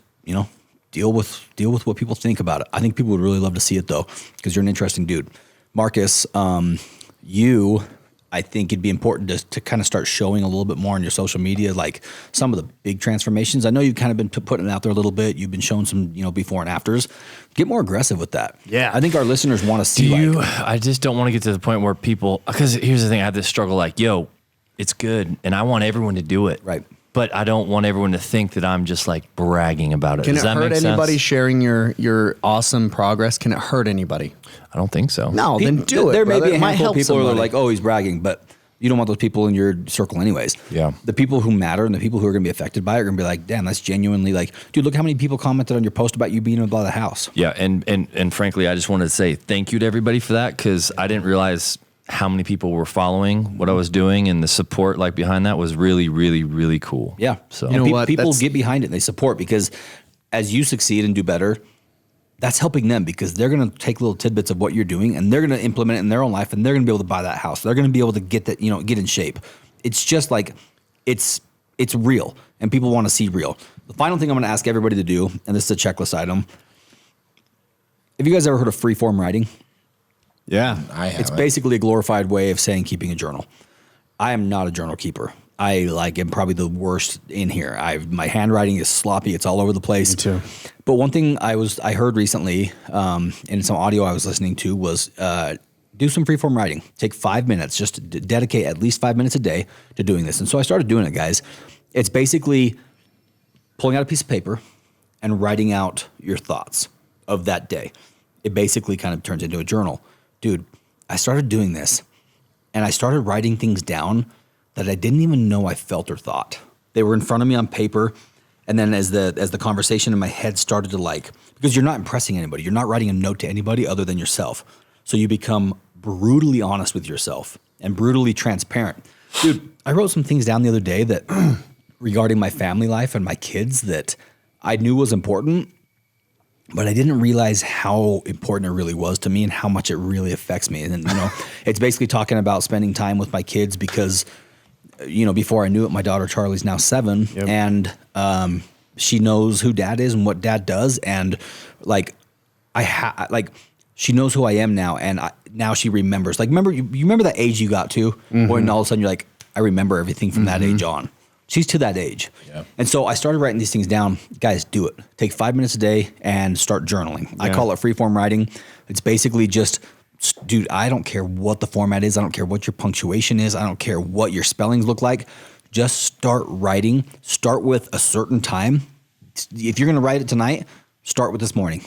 B: deal with what people think about it. I think people would really love to see it though, because you're an interesting dude. Marcus, I think it'd be important to kind of start showing a little bit more on your social media, like some of the big transformations. I know you've kind of been putting it out there a little bit. You've been showing some, before and afters. Get more aggressive with that.
D: Yeah.
B: I think our listeners want to see.
A: I just don't want to get to the point where people, because here's the thing, I have this struggle like, it's good. And I want everyone to do it.
B: Right.
A: But I don't want everyone to think that I'm just like bragging about it.
D: Can
A: Does
D: it
A: that
D: hurt
A: make
D: anybody
A: sense?
D: sharing your awesome progress? Can it hurt anybody?
A: I don't think so.
D: No, then do it.
B: There may
D: brother.
B: be a
D: It might
B: handful of
D: help
B: people who are
D: somebody.
B: like, oh, he's bragging, but you don't want those people in your circle anyways.
A: Yeah.
B: The people who matter and the people who are going to be affected by it are going to be like, damn, that's genuinely like, dude, look how many people commented on your post about you being able to buy the house.
A: Yeah. And frankly, I just wanted to say thank you to everybody for that, because I didn't realize how many people were following what I was doing, and the support like behind that was really, really, really cool.
B: Yeah.
A: So
D: You know what?
B: People
D: That's-
B: get behind it and they support, because as you succeed and do better, that's helping them, because they're going to take little tidbits of what you're doing and they're going to implement it in their own life, and they're going to be able to buy that house. They're going to be able to get that, get in shape. It's just like, it's real, and people want to see real. The final thing I'm going to ask everybody to do, and this is a checklist item. Have you guys ever heard of free form writing?
D: Yeah.
C: I have
B: It's basically a glorified way of saying keeping a journal. I am not a journal keeper. I like am probably the worst in here. My handwriting is sloppy. It's all over the place.
D: Me too.
B: But one thing I heard recently in some audio I was listening to was do some freeform writing. Take 5 minutes. Just dedicate at least 5 minutes a day to doing this. And so I started doing it, guys. It's basically pulling out a piece of paper and writing out your thoughts of that day. It basically kind of turns into a journal. Dude, I started doing this and I started writing things down that I didn't even know I felt or thought. They were in front of me on paper. And then as the conversation in my head started to because you're not impressing anybody. You're not writing a note to anybody other than yourself. So you become brutally honest with yourself and brutally transparent. Dude, I wrote some things down the other day that regarding my family life and my kids that I knew was important, but I didn't realize how important it really was to me and how much it really affects me. And it's basically talking about spending time with my kids because before I knew it, my daughter Charlie's now 7, yep. And she knows who dad is and what dad does, and she knows who I am now, and now she remembers. Like, you remember that age you got to, mm-hmm. when all of a sudden you're like, I remember everything from mm-hmm. that age on. She's to that age, yep. And so I started writing these things down. Guys, do it. Take 5 minutes a day and start journaling. Yeah. I call it freeform writing. It's basically just. Dude, I don't care what the format is. I don't care what your punctuation is. I don't care what your spellings look like. Just start writing. Start with a certain time. If you're going to write it tonight, start with this morning.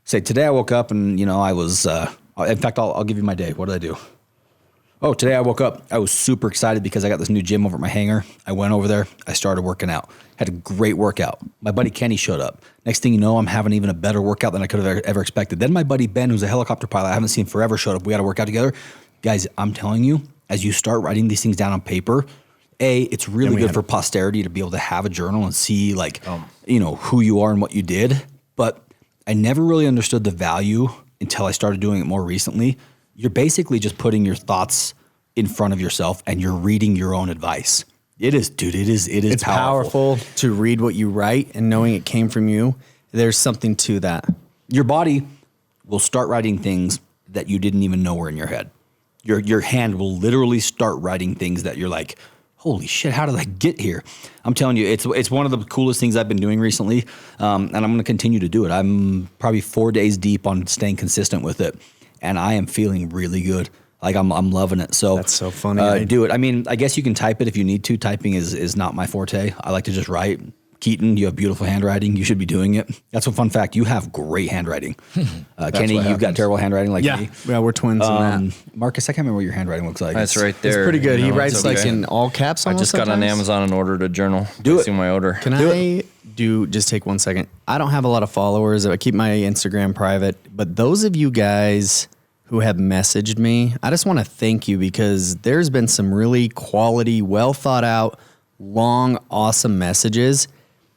B: Say, today I woke up and, I was, in fact, I'll give you my day. What did I do? Oh, today I woke up. I was super excited because I got this new gym over at my hangar. I went over there. I started working out. Had a great workout. My buddy Kenny showed up. Next thing you know, I'm having even a better workout than I could have ever expected. Then my buddy Ben, who's a helicopter pilot I haven't seen forever, showed up. We had to work out together. Guys, I'm telling you, as you start writing these things down on paper, it's really good for posterity to be able to have a journal and see who you are and what you did. But I never really understood the value until I started doing it more recently. You're basically just putting your thoughts in front of yourself and you're reading your own advice. It is, dude. It's
D: powerful to read what you write and knowing it came from you. There's something to that.
B: Your body will start writing things that you didn't even know were in your head. Your hand will literally start writing things that you're like, holy shit, how did I get here? I'm telling you, it's one of the coolest things I've been doing recently, and I'm going to continue to do it. I'm probably 4 days deep on staying consistent with it, and I am feeling really good. Like I'm loving it. So
D: that's so funny.
B: Do it. I mean, I guess you can type it if you need to. Typing is not my forte. I like to just write. Keaton, you have beautiful handwriting. You should be doing it. That's a fun fact. You have great handwriting. Kenny, you've got terrible handwriting like me.
D: Yeah, we're twins in that.
B: Marcus, I can't remember what your handwriting looks like.
A: That's right there.
D: It's pretty good. He writes like in all caps.
A: I just got on Amazon and ordered a journal. See my order.
D: Can I just take 1 second? I don't have a lot of followers. I keep my Instagram private. But those of you guys who have messaged me, I just want to thank you because there's been some really quality, well thought out, long, awesome messages.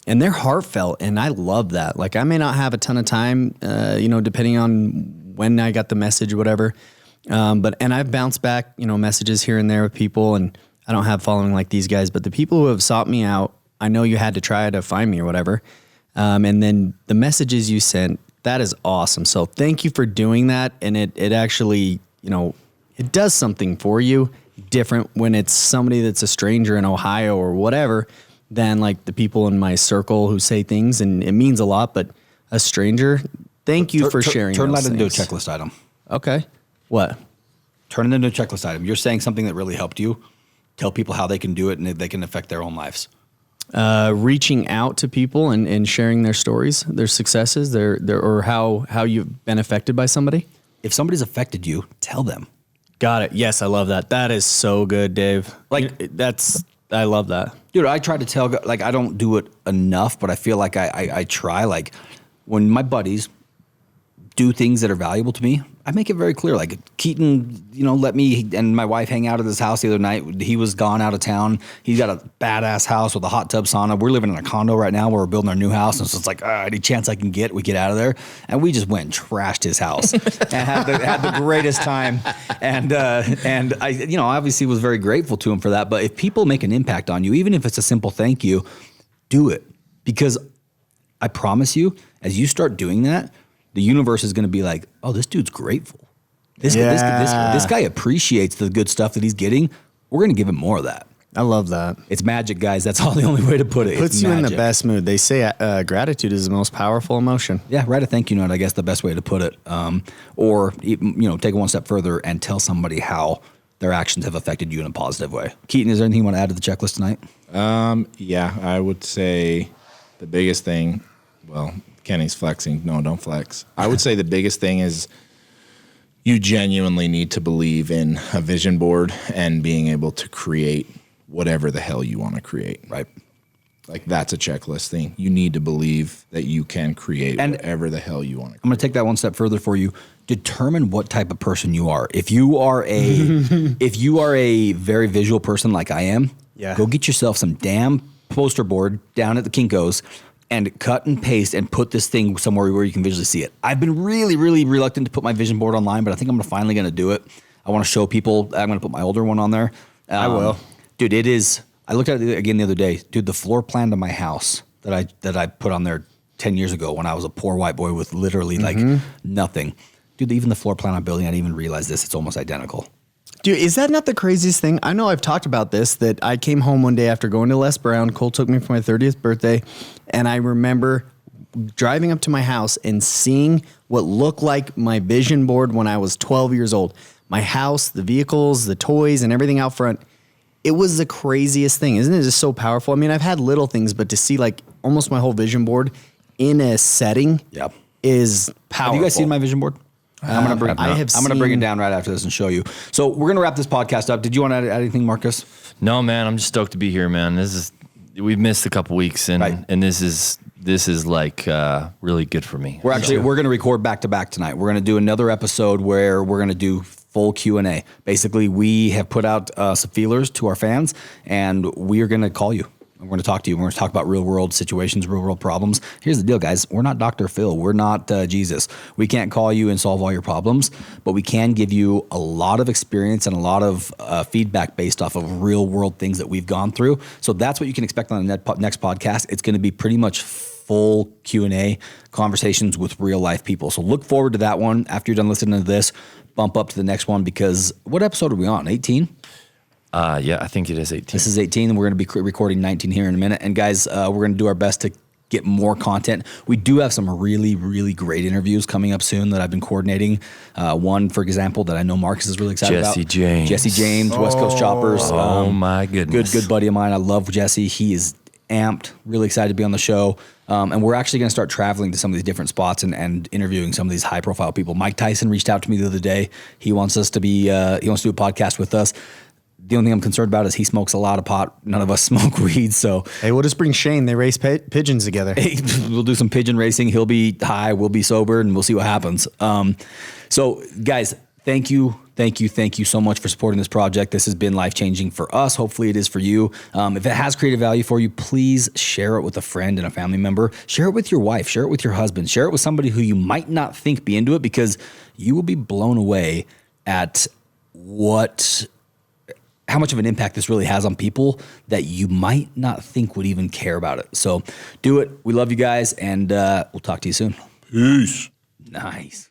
D: And they're heartfelt, and I love that. Like, I may not have a ton of time, depending on when I got the message or whatever. And I've bounced back, messages here and there with people, and I don't have following like these guys. But the people who have sought me out, I know you had to try to find me or whatever. And then the messages you sent, that is awesome. So thank you for doing that. And it actually, it does something for you different when it's somebody that's a stranger in Ohio or whatever than like the people in my circle who say things, and it means a lot. But a stranger, thank you for sharing.
B: Turn
D: those
B: that into a
D: things.
B: checklist item.
D: Okay. What?
B: Turn it into a checklist item. You're saying something that really helped you. Tell people how they can do it and they can affect their own lives.
D: Reaching out to people and sharing their stories, their successes, or how you've been affected by somebody.
B: If somebody's affected you, tell them.
D: Got it. Yes, I love that. That is so good, Dave. I love that.
B: Dude, I try to tell, I don't do it enough, but I feel like I try. Like, when my buddies do things that are valuable to me, I make it very clear. Like, Keaton, let me and my wife hang out at his house the other night. He was gone out of town. He's got a badass house with a hot tub sauna. We're living in a condo right now where we're building our new house. And so it's like, any chance I can get, we get out of there. And we just went and trashed his house and had the greatest time. And I, obviously was very grateful to him for that. But if people make an impact on you, even if it's a simple thank you, do it. Because I promise you, as you start doing that, the universe is going to be like, oh, this dude's grateful. This guy appreciates the good stuff that he's getting. We're going to give him more of that.
D: I love that.
B: It's magic, guys. That's all the only way to put it.
D: Puts
B: It's
D: you in the
B: magic.
D: best mood. They say gratitude is the most powerful emotion.
B: Yeah, write a thank you note, I guess the best way to put it. Or, take it one step further and tell somebody how their actions have affected you in a positive way. Keaton, is there anything you want to add to the checklist tonight?
C: Yeah, I would say the biggest thing, well, Kenny's flexing. No, don't flex. I would say the biggest thing is you genuinely need to believe in a vision board and being able to create whatever the hell you want to create.
B: Right.
C: Like that's a checklist thing. You need to believe that you can create
B: And
C: whatever the hell you want to
B: I'm going to take that one step further for you. Determine what type of person you are. If you are a very visual person like I am, go get yourself some damn poster board down at the Kinko's and cut and paste and put this thing somewhere where you can visually see it. I've been really, really reluctant to put my vision board online, but I think I'm finally going to do it. I want to show people. I'm going to put my older one on there.
D: I will.
B: Dude, it is. I looked at it again the other day. Dude, the floor plan to my house that I put on there 10 years ago when I was a poor white boy with literally like nothing. Dude, even the floor plan I'm building, I didn't even realize this. It's almost identical.
D: Dude, is that not the craziest thing? I know I've talked about this, that I came home one day after going to Les Brown. Cole took me for my 30th birthday, and I remember driving up to my house and seeing what looked like my vision board when I was 12 years old. My house, the vehicles, the toys, and everything out front. It was the craziest thing. Isn't it just so powerful? I mean, I've had little things, but to see like almost my whole vision board in a setting is powerful.
B: Have you guys seen my vision board? I'm gonna bring it down right after this and show you. So we're gonna wrap this podcast up. Did you want to add anything, Marcus?
A: No, man, I'm just stoked to be here, man. We've missed a couple weeks, and
B: Right.
A: and this is like really good for me.
B: We're going to record back to back tonight. We're going to do another episode where we're going to do full Q&A. Basically, we have put out some feelers to our fans, and we are going to call you. We're going to talk to you. We're going to talk about real world situations, real world problems. Here's the deal, guys. We're not Dr. Phil. We're not Jesus. We can't call you and solve all your problems, but we can give you a lot of experience and a lot of feedback based off of real world things that we've gone through. So that's what you can expect on the next podcast. It's going to be pretty much full Q&A conversations with real life people. So look forward to that one. After you're done listening to this, bump up to the next one, because what episode are we on? 18?
A: Yeah, I think it is 18.
B: This is 18, and we're going to be recording 19 here in a minute. And guys, we're going to do our best to get more content. We do have some really, really great interviews coming up soon that I've been coordinating. One, for example, that I know Marcus is really excited about. Jesse James, West Coast Choppers.
A: Oh my goodness.
B: Good buddy of mine. I love Jesse. He is amped, really excited to be on the show. And we're actually going to start traveling to some of these different spots and interviewing some of these high profile people. Mike Tyson reached out to me the other day. He wants us to be, he wants to do a podcast with us. The only thing I'm concerned about is he smokes a lot of pot. None of us smoke weed. So
D: Hey, we'll just bring Shane. They race pigeons together.
B: we'll do some pigeon racing. He'll be high, we'll be sober, and we'll see what happens. So guys, thank you so much for supporting this project. This has been life-changing for us. Hopefully it is for you. If it has creative value for you, please share it with a friend and a family member. Share it with your wife. Share it with your husband. Share it with somebody who you might not think be into it, because you will be blown away at how much of an impact this really has on people that you might not think would even care about it. So do it. We love you guys, and we'll talk to you soon.
C: Peace.
B: Nice.